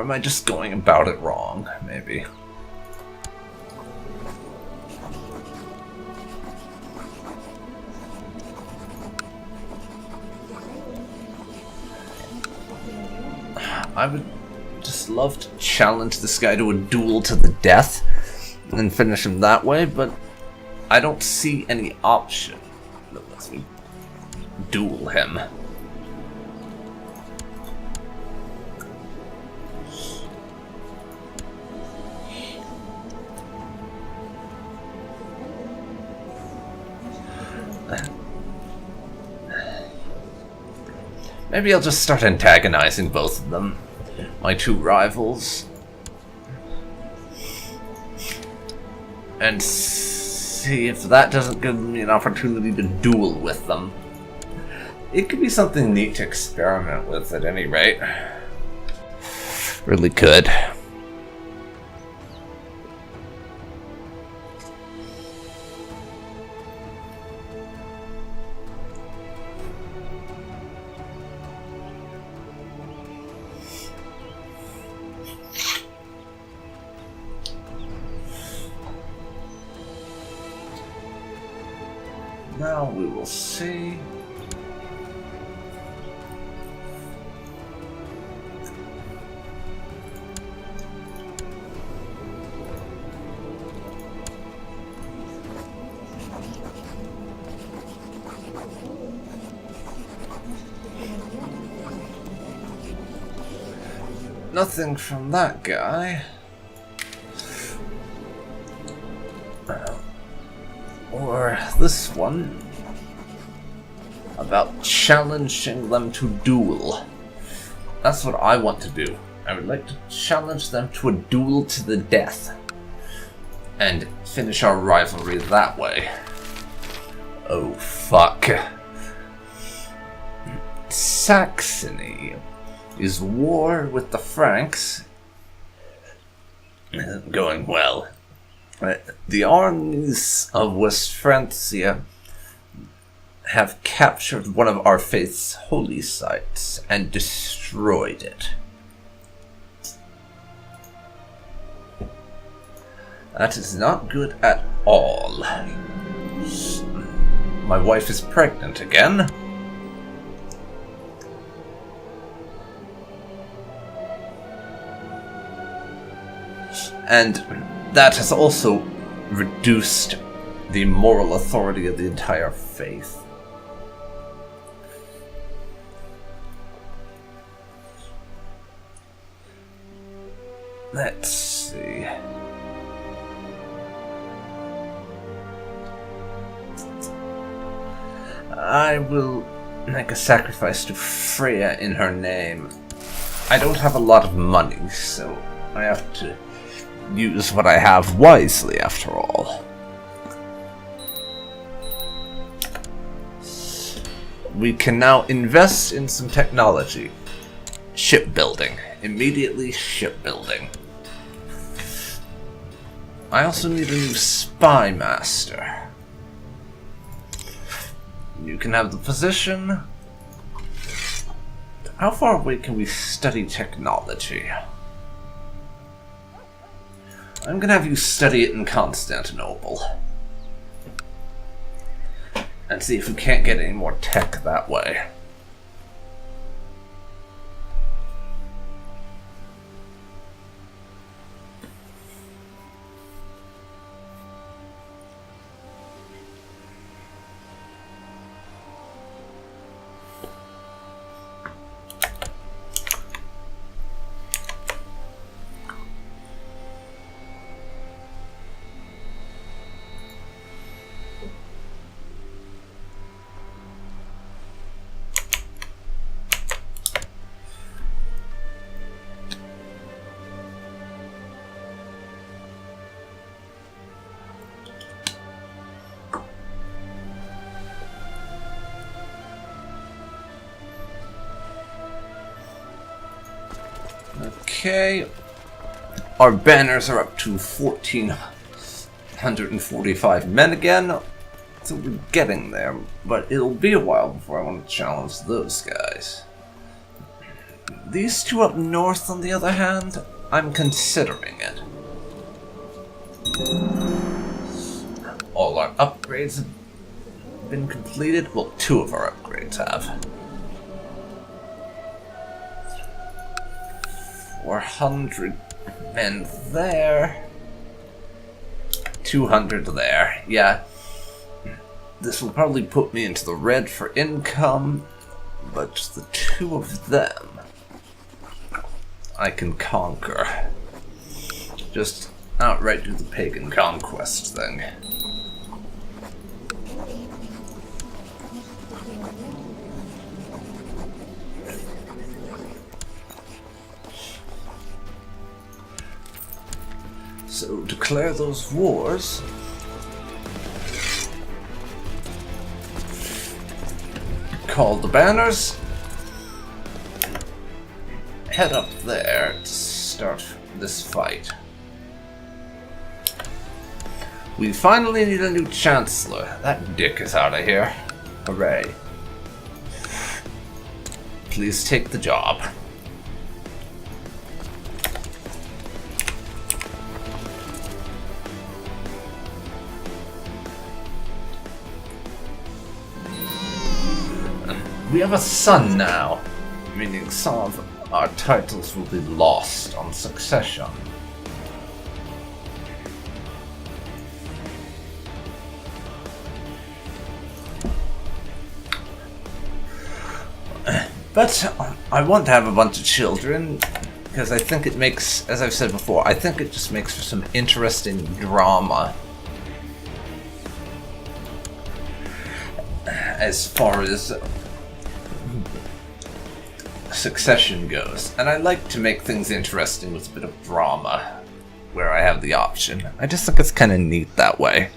Or am I just going about it wrong, maybe? I would just love to challenge this guy to a duel to the death and finish him that way, but I don't see any option that lets me duel him. Maybe I'll just start antagonizing both of them, my two rivals, and see if that doesn't give me an opportunity to duel with them. It could be something neat to experiment with at any rate. Really could. Now we will see. Nothing from that guy. Or this one. About challenging them to duel. That's what I want to do. I would like to challenge them to a duel to the death. And finish our rivalry that way. Oh, fuck. Saxony is war with the Franks. Isn't going well. The armies of West Francia have captured one of our faith's holy sites and destroyed it. That is not good at all. My wife is pregnant again. And that has also reduced the moral authority of the entire faith. Let's see. I will make a sacrifice to Freya in her name. I don't have a lot of money, so I have to use what I have wisely, after all. We can now invest in some technology. Shipbuilding. Immediately shipbuilding. I also need a new spy master. You can have the position. How far away can we study technology? I'm gonna have you study it in Constantinople. And see if we can't get any more tech that way. Okay, our banners are up to 1,445 men again, so we're getting there, but it'll be a while before I want to challenge those guys. These two up north, on the other hand, I'm considering it. All our upgrades have been completed. Well, 2 of our upgrades have. 400 men there. 200 there. Yeah. This will probably put me into the red for income, but the 2 of them I can conquer. Just outright do the pagan conquest thing. So declare those wars. Call the banners. Head up there to start this fight. We finally need a new chancellor. That dick is out of here. Hooray. Please take the job. We have a son now, meaning some of our titles will be lost on succession. But I want to have a bunch of children, because I think it makes, as I've said before, I think it just makes for some interesting drama. As far as succession goes, and I like to make things interesting with a bit of drama where I have the option. I just think it's kind of neat that way.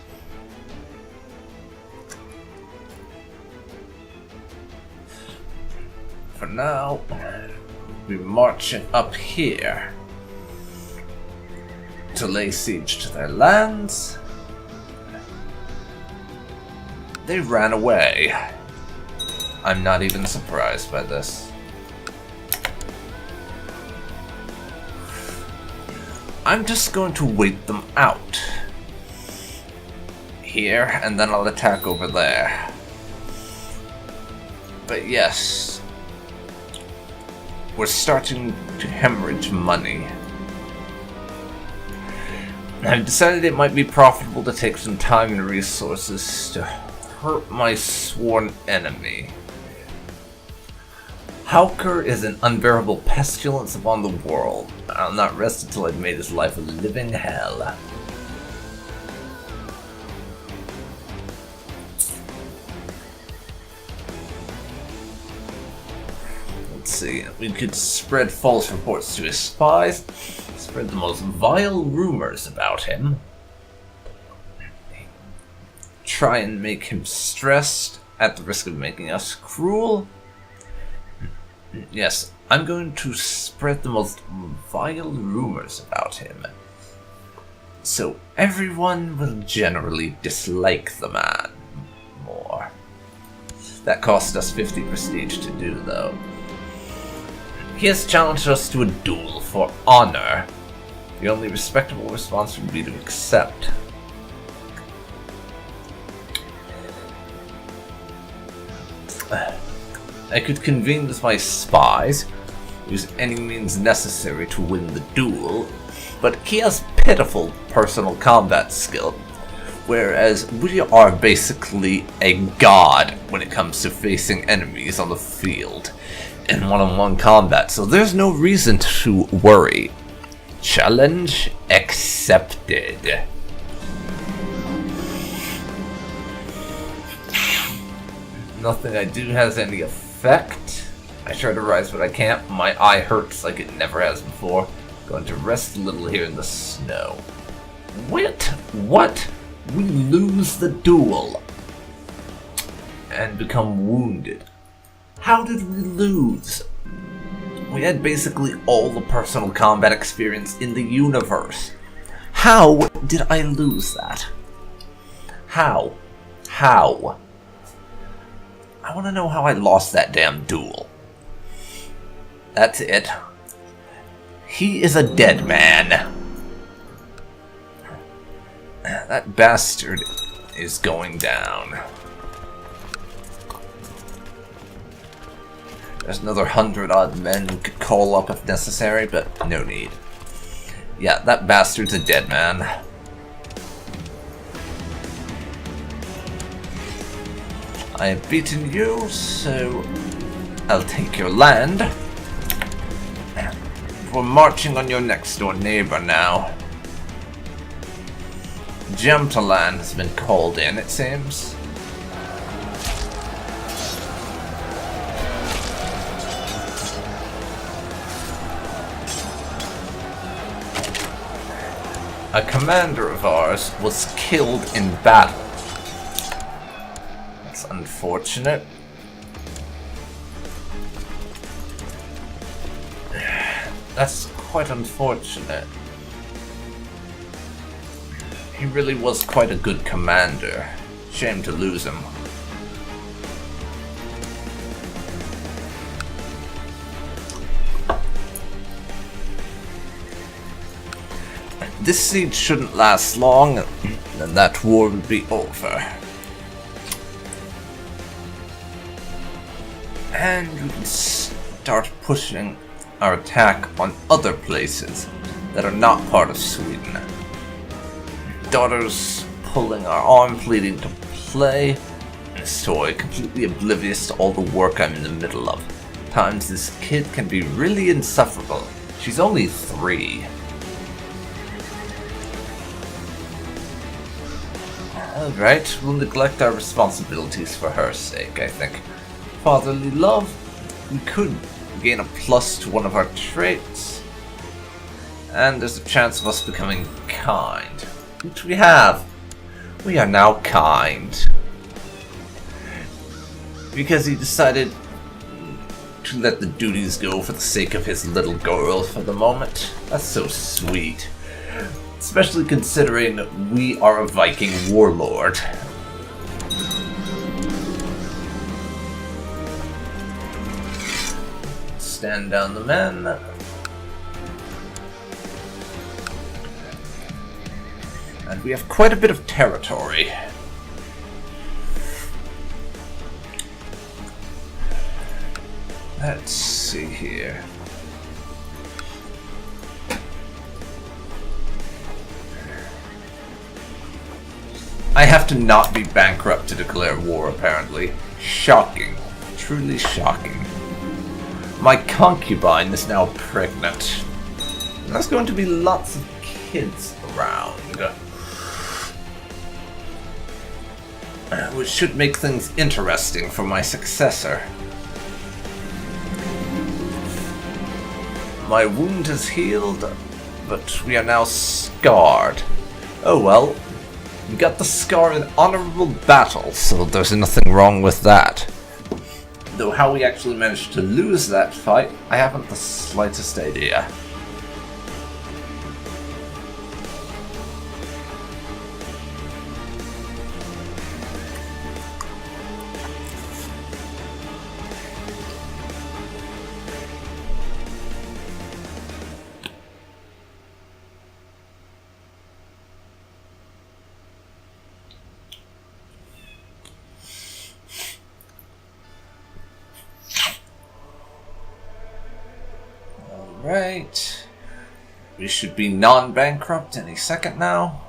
For now, we're marching up here to lay siege to their lands. They ran away. I'm not even surprised by this. I'm just going to wait them out here, and then I'll attack over there. But yes, we're starting to hemorrhage money. I've decided it might be profitable to take some time and resources to hurt my sworn enemy. Hauker is an unbearable pestilence upon the world. I'll not rest until I've made his life a living hell. Let's see, we could spread false reports to his spies, spread the most vile rumors about him, try and make him stressed at the risk of making us cruel. Yes, I'm going to spread the most vile rumors about him, so everyone will generally dislike the man more. That cost us 50 prestige to do, though. He has challenged us to a duel for honor. The only respectable response would be to accept. I could convene with my spies, use any means necessary to win the duel, but he has pitiful personal combat skill, whereas we are basically a god when it comes to facing enemies on the field in one-on-one combat, so there's no reason to worry. Challenge accepted. Nothing I do has any effect. I try to rise, but I can't. My eye hurts like it never has before. Going to rest a little here in the snow. Wait, what? We lose the duel and become wounded. How did we lose? We had basically all the personal combat experience in the universe. How did I lose that? How? I want to know how I lost that damn duel. That's it. He is a dead man. That bastard is going down. There's another 100-odd men we could call up if necessary, but no need. Yeah, that bastard's a dead man. I have beaten you, so I'll take your land. We're marching on your next door neighbor now. Gemtaland has been called in, it seems. A commander of ours was killed in battle. That's unfortunate. That's quite unfortunate. He really was quite a good commander. Shame to lose him. This siege shouldn't last long, and that war will be over. And we can start pushing our attack on other places that are not part of Sweden. Daughter's pulling our arms leading to play, and Soy completely oblivious to all the work I'm in the middle of. Times this kid can be really insufferable. She's only 3. Alright, we'll neglect our responsibilities for her sake, I think. Fatherly love, we could gain a plus to one of our traits. And there's a chance of us becoming kind. Which we have. We are now kind. Because he decided to let the duties go for the sake of his little girl for the moment. That's so sweet. Especially considering we are a Viking warlord. Stand down the men. And we have quite a bit of territory. Let's see here. I have to not be bankrupt to declare war, apparently. Shocking. Truly shocking. My concubine is now pregnant. And there's going to be lots of kids around. Which should make things interesting for my successor. My wound has healed, but we are now scarred. Oh well. We got the scar in honorable battle, so there's nothing wrong with that. Though how we actually managed to lose that fight, I haven't the slightest idea. Right. We should be non-bankrupt any second now.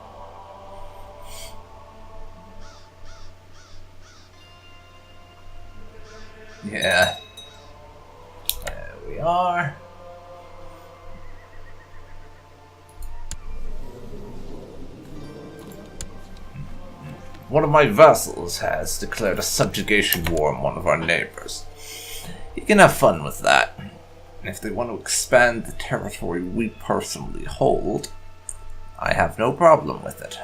Yeah. There we are. One of my vassals has declared a subjugation war on one of our neighbors. You can have fun with that. And if they want to expand the territory we personally hold, I have no problem with it.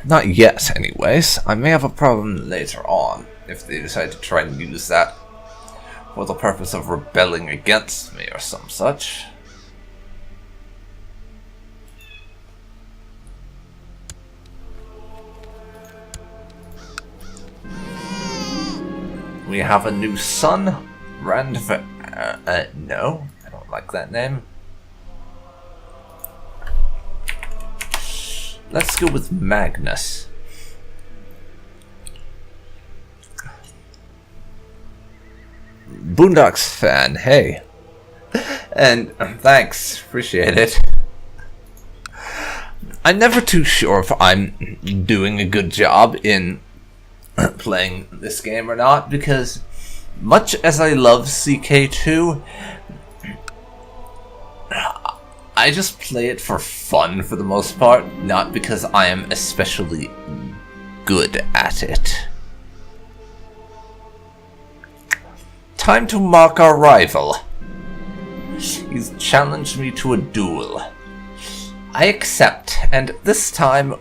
Not yet, anyways. I may have a problem later on, if they decide to try and use that for the purpose of rebelling against me or some such. We have a new son, no, I don't like that name. Let's go with Magnus. Boondocks fan, hey. And thanks, appreciate it. I'm never too sure if I'm doing a good job in playing this game or not, because much as I love CK2, I just play it for fun for the most part, not because I am especially good at it. Time to mark our rival. He's challenged me to a duel. I accept, and this time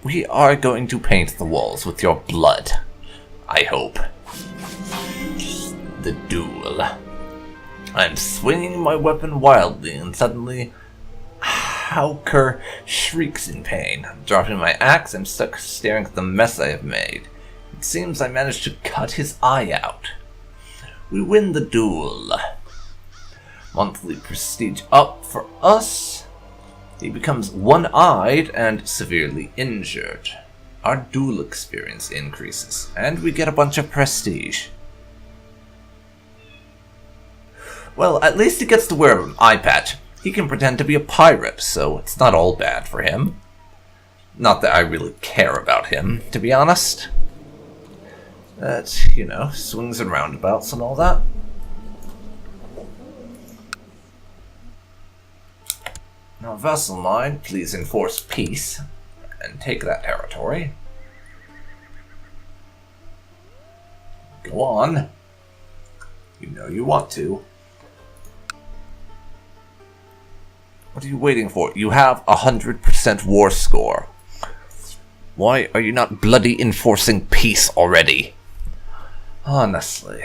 we are going to paint the walls with your blood. I hope. The duel. I'm swinging my weapon wildly, and suddenly Hauker shrieks in pain. Dropping my axe, I'm stuck staring at the mess I have made. It seems I managed to cut his eye out. We win the duel. Monthly prestige up for us. He becomes one-eyed and severely injured. Our duel experience increases, and we get a bunch of prestige. Well, at least he gets to wear an eye patch. He can pretend to be a pirate, so it's not all bad for him. Not that I really care about him, to be honest. But, you know, swings and roundabouts and all that. Now, vassal line, please enforce peace and take that territory. Go on. You know you want to. What are you waiting for? You have 100% war score. Why are you not bloody enforcing peace already? Honestly.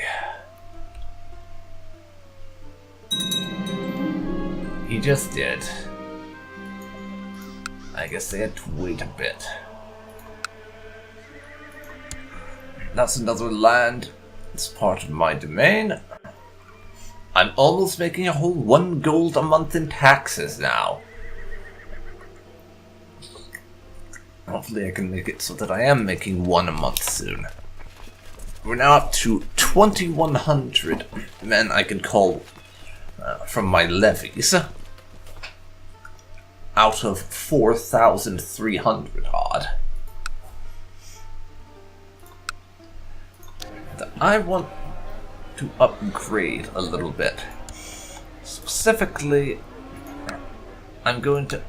He just did. I guess they had to wait a bit. That's another land. It's part of my domain. I'm almost making a whole 1 gold a month in taxes now. Hopefully I can make it so that I am making 1 a month soon. We're now up to 2,100 men I can call from my levies. Out of 4,300 odd. I want to upgrade a little bit. Specifically, I'm going to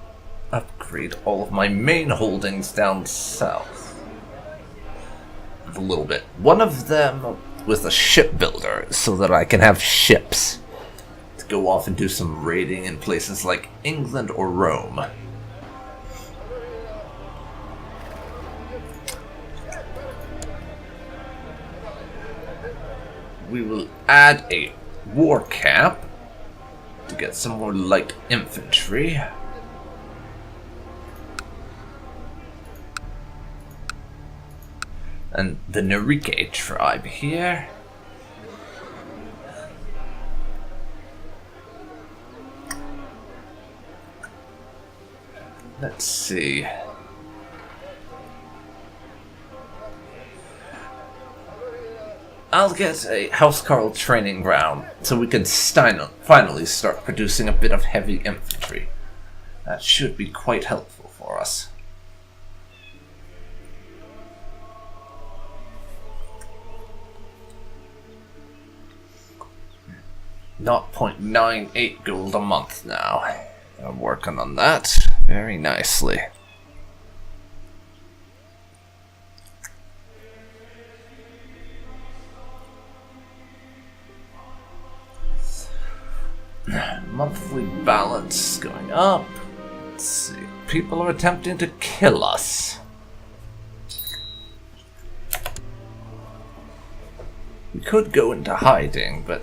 upgrade all of my main holdings down south. A little bit. One of them was a shipbuilder, so that I can have ships to go off and do some raiding in places like England or Rome. We will add a war camp to get some more light infantry. And the Nerike tribe here. Let's see. I'll get a Housecarl training ground so we can finally start producing a bit of heavy infantry. That should be quite helpful for us. Not 0.98 gold a month now. I'm working on that very nicely. Monthly balance going up. Let's see. People are attempting to kill us. We could go into hiding, but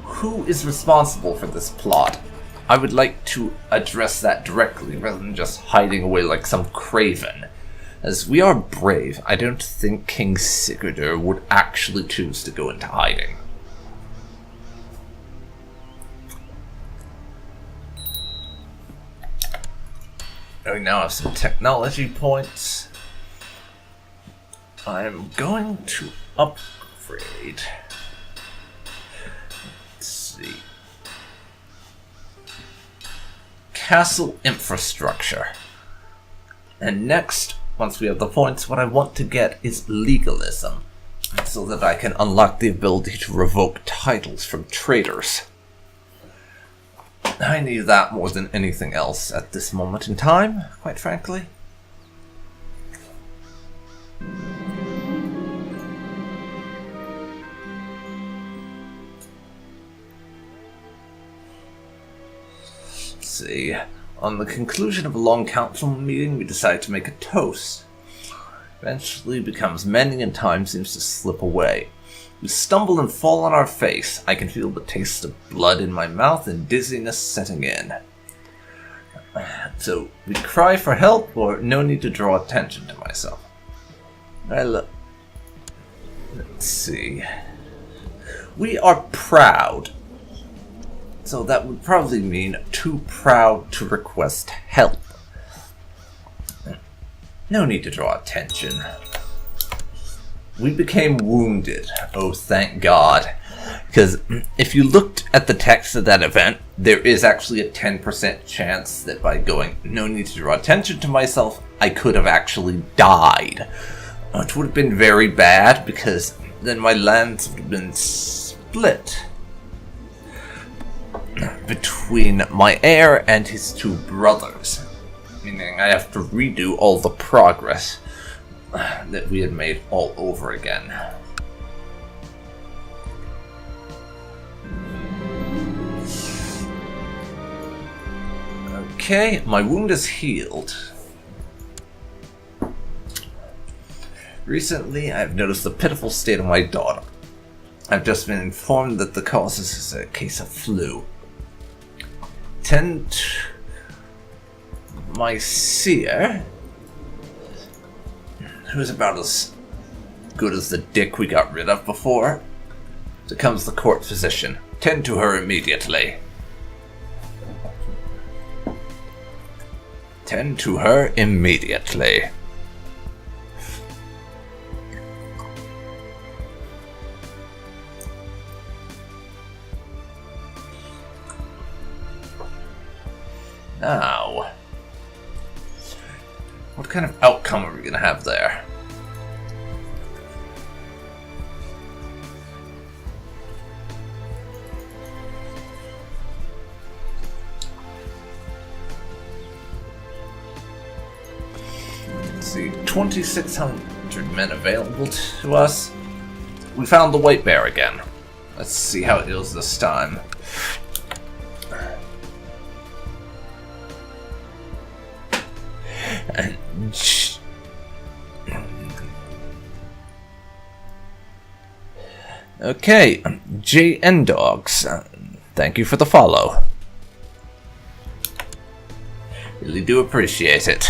who is responsible for this plot? I would like to address that directly rather than just hiding away like some craven. As we are brave, I don't think King Sigurdr would actually choose to go into hiding. We now have some technology points. I'm going to upgrade. Let's see. Castle infrastructure. And next, once we have the points, what I want to get is legalism, so that I can unlock the ability to revoke titles from traders. I need that more than anything else at this moment in time, quite frankly. Let's see. On the conclusion of a long council meeting, we decide to make a toast. Eventually becomes many and time seems to slip away. We stumble and fall on our face. I can feel the taste of blood in my mouth and dizziness setting in. So, we cry for help, or no need to draw attention to myself? Well, let's see. We are proud. So that would probably mean too proud to request help. No need to draw attention. We became wounded. Oh, thank God. Because if you looked at the text of that event, there is actually a 10% chance that by going, no need to draw attention to myself, I could have actually died. Which would have been very bad, because then my lands would have been split between my heir and his two brothers. Meaning I have to redo all the progress that we had made all over again. Okay, my wound is healed. Recently, I've noticed the pitiful state of my daughter. I've just been informed that the cause is a case of flu. Tend to my seer, who's about as good as the dick we got rid of before, becomes the court physician. Tend to her immediately. Tend to her immediately. Now, what kind of outcome are we going to have there? Let's see, 2,600 men available to us. We found the White Bear again. Let's see how it goes this time. Okay, JN Dogs, thank you for the follow. Really do appreciate it.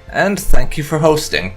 And thank you for hosting.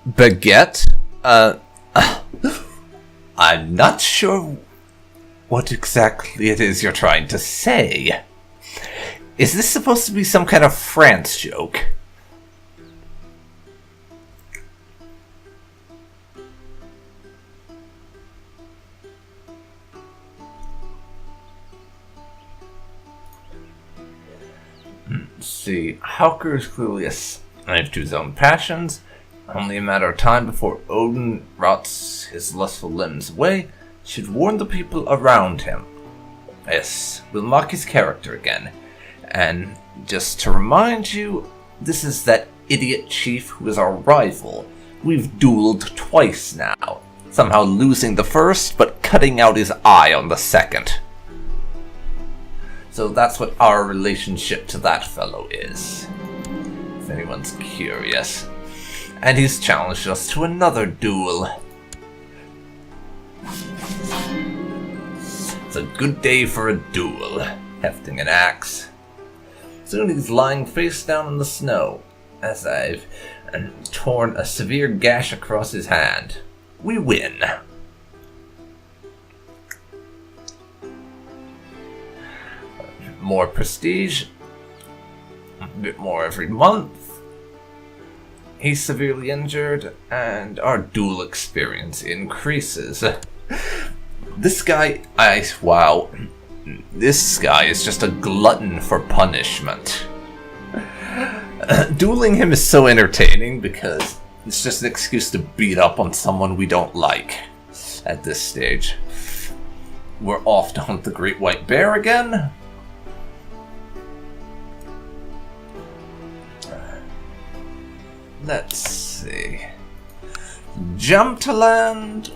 Baguette? I'm not sure what exactly it is you're trying to say. Is this supposed to be some kind of France joke? Let's see, Hauker is clearly a slave to his own passions. Only a matter of time before Odin rots his lustful limbs away. Should warn the people around him. Yes, we'll mock his character again. And just to remind you, this is that idiot chief who is our rival. We've dueled twice now, somehow losing the first, but cutting out his eye on the second. So that's what our relationship to that fellow is, if anyone's curious. And he's challenged us to another duel. It's a good day for a duel, hefting an axe. Soon he's lying face down in the snow, as I've torn a severe gash across his hand. We win. More prestige, a bit more every month. He's severely injured, and our duel experience increases. This guy is just a glutton for punishment. Dueling him is so entertaining because it's just an excuse to beat up on someone we don't like at this stage. We're off to hunt the great white bear again. Let's see. Jump to land.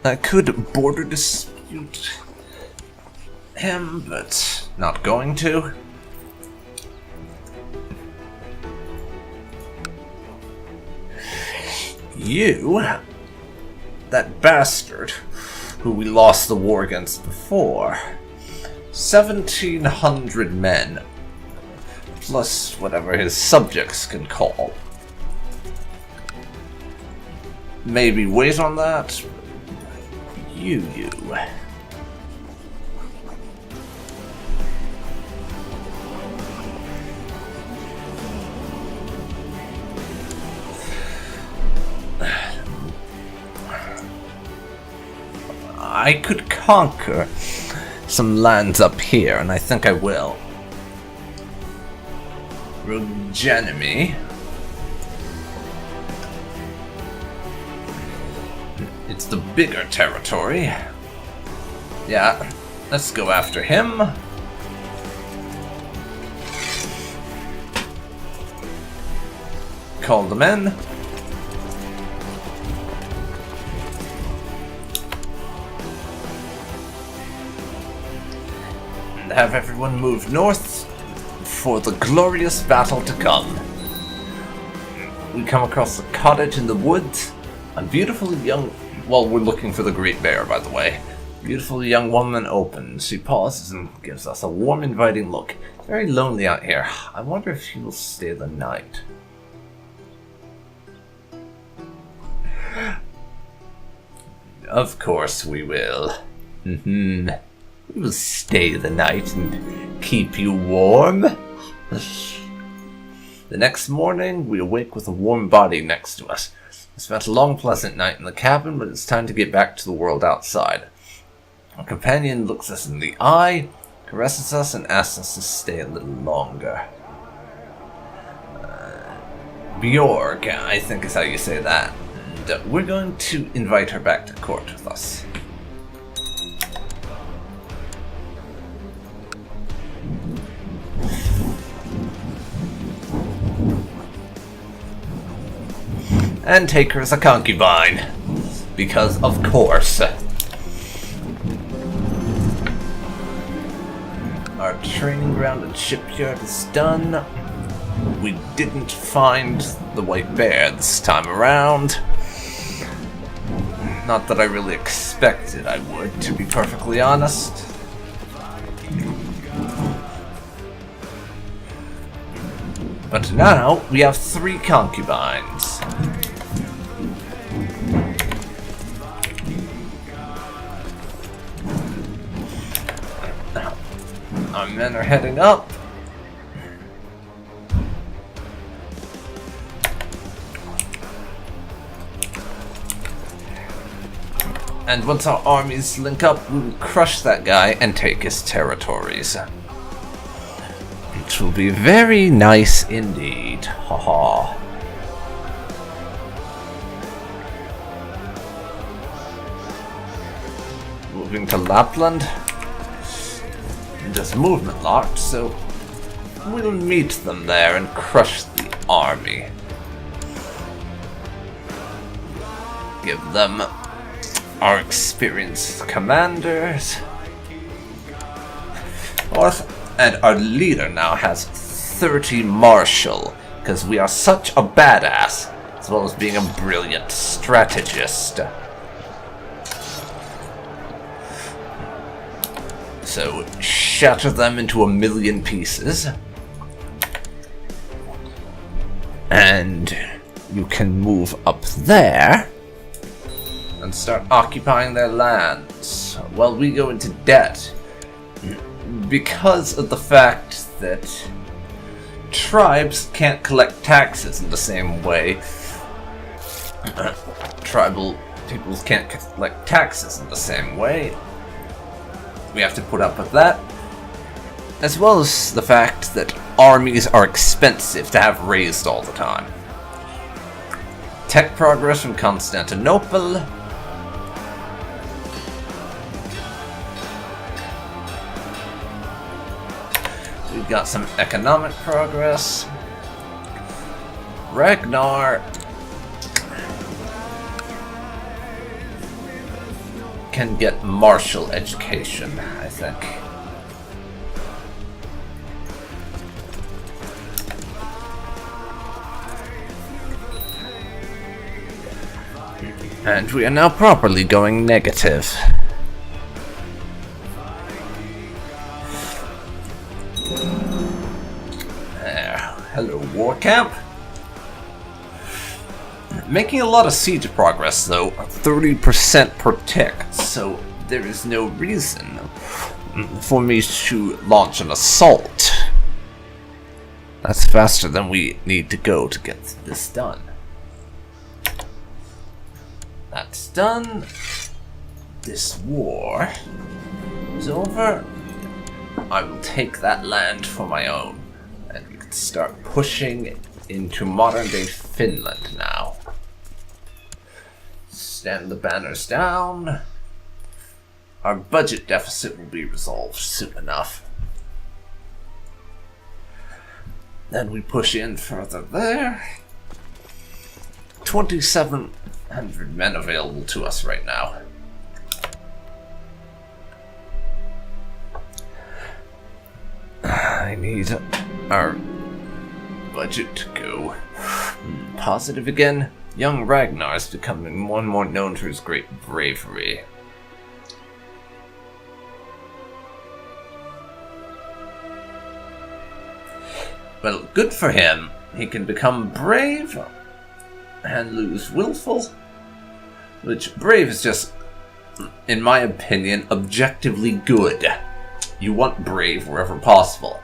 I could border dispute him, but not going to. You, that bastard who we lost the war against before, 1,700 men, plus whatever his subjects can call. Maybe wait on that. You. I could conquer some lands up here, and I think I will. Rogenemy. It's the bigger territory. Yeah, let's go after him. Call the men. And have everyone move north for the glorious battle to come. We come across a cottage in the woods. A beautiful young... Well, we're looking for the great bear, by the way. Beautiful young woman opens. She pauses and gives us a warm, inviting look. It's very lonely out here. I wonder if she will stay the night. Of course we will. We will stay the night and keep you warm. The next morning, we awake with a warm body next to us. We spent a long, pleasant night in the cabin, but it's time to get back to the world outside. Our companion looks us in the eye, caresses us, and asks us to stay a little longer. Bjorg, I think is how you say that. And we're going to invite her back to court with us. And take her as a concubine. Because, of course. Our training ground at Svipjod is done. We didn't find the white bear this time around. Not that I really expected I would, to be perfectly honest. But now, we have 3 concubines. Our men are heading up. And once our armies link up, we will crush that guy and take his territories. Which will be very nice indeed. Haha. Moving to Lapland. Just movement locked, so we'll meet them there and crush the army. Give them our experienced commanders. And our leader now has 30 martial, because we are such a badass, as well as being a brilliant strategist. So, shatter them into 1,000,000 pieces. And you can move up there and start occupying their lands while we go into debt. Because of the fact that tribes can't collect taxes in the same way. Tribal peoples can't collect taxes in the same way. We have to put up with that. As well as the fact that armies are expensive to have raised all the time. Tech progress from Constantinople. We've got some economic progress. Ragnar can get martial education, I think. And we are now properly going negative. There. Hello, war camp. Making a lot of siege progress, though, 30% per tick, so there is no reason for me to launch an assault. That's faster than we need to go to get this done. That's done. This war is over. I will take that land for my own, and we can start pushing into modern-day Finland now. Stand the banners down. Our budget deficit will be resolved soon enough. Then we push in further there. 2,700 men available to us right now. I need our budget to go positive again. Young Ragnar is becoming more and more known for his great bravery. Well, good for him. He can become brave and lose willful. Which, brave is just, in my opinion, objectively good. You want brave wherever possible.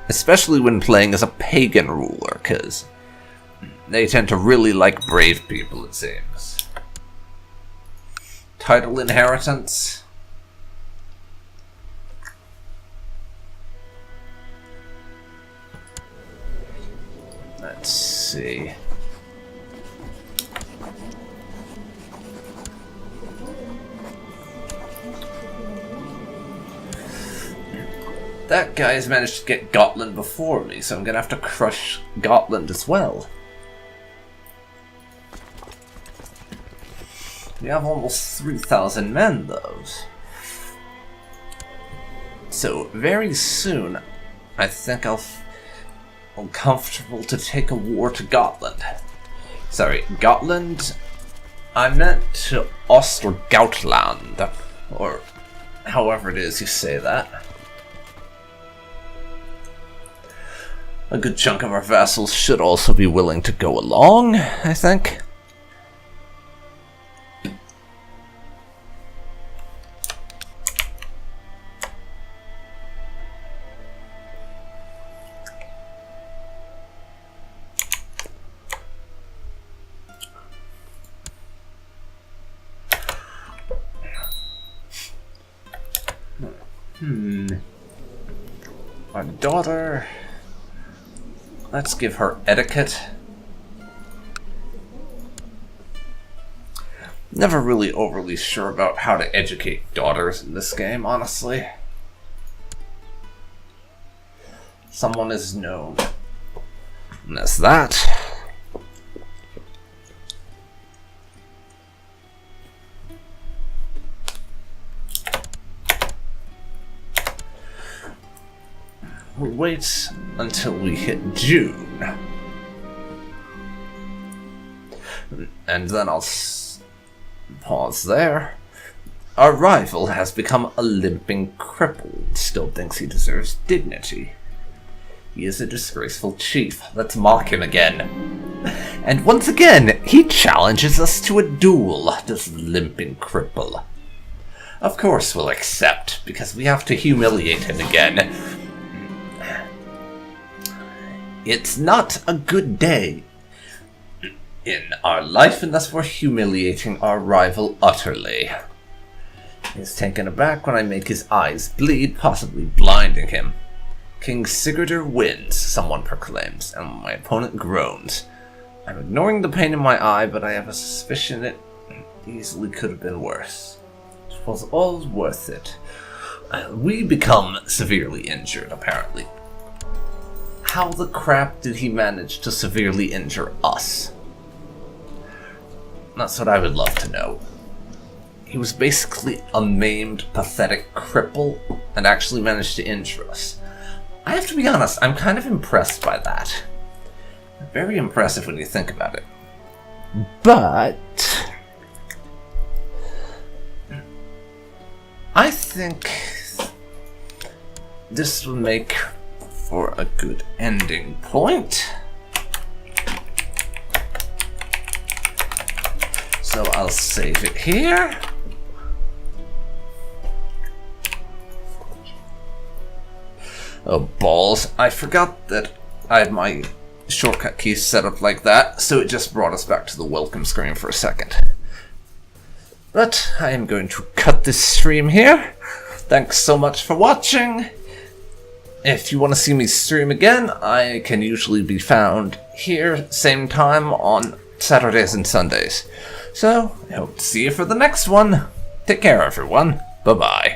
Especially when playing as a pagan ruler, because they tend to really like brave people, it seems. Title inheritance. Let's see. That guy's managed to get Gotland before me, so I'm gonna have to crush Gotland as well. We have almost 3,000 men, though. So, very soon, I think I'm comfortable to take a war to Gotland. Sorry, Gotland? I meant to Ostergautland, or however it is you say that. A good chunk of our vassals should also be willing to go along, I think. Our daughter... Let's give her etiquette. Never really overly sure about how to educate daughters in this game, honestly. Someone is known as that. We'll wait until we hit June. And then I'll pause there. Our rival has become a limping cripple and still thinks he deserves dignity. He is a disgraceful chief. Let's mock him again. And once again, he challenges us to a duel, this limping cripple. Of course we'll accept, because we have to humiliate him again. It's not a good day in our life unless we're humiliating our rival utterly. He's taken aback when I make his eyes bleed, possibly blinding him. King Sigurdr wins, someone proclaims, and my opponent groans. I'm ignoring the pain in my eye, but I have a suspicion it easily could have been worse. It was all worth it. We become severely injured, apparently. How the crap did he manage to severely injure us? That's what I would love to know. He was basically a maimed, pathetic cripple and actually managed to injure us. I have to be honest, I'm kind of impressed by that. Very impressive when you think about it. But I think this will make for a good ending point. So I'll save it here. Oh, balls. I forgot that I had my shortcut keys set up like that, so it just brought us back to the welcome screen for a second. But I am going to cut this stream here. Thanks so much for watching. If you want to see me stream again, I can usually be found here, same time, on Saturdays and Sundays. So, I hope to see you for the next one. Take care, everyone. Bye-bye.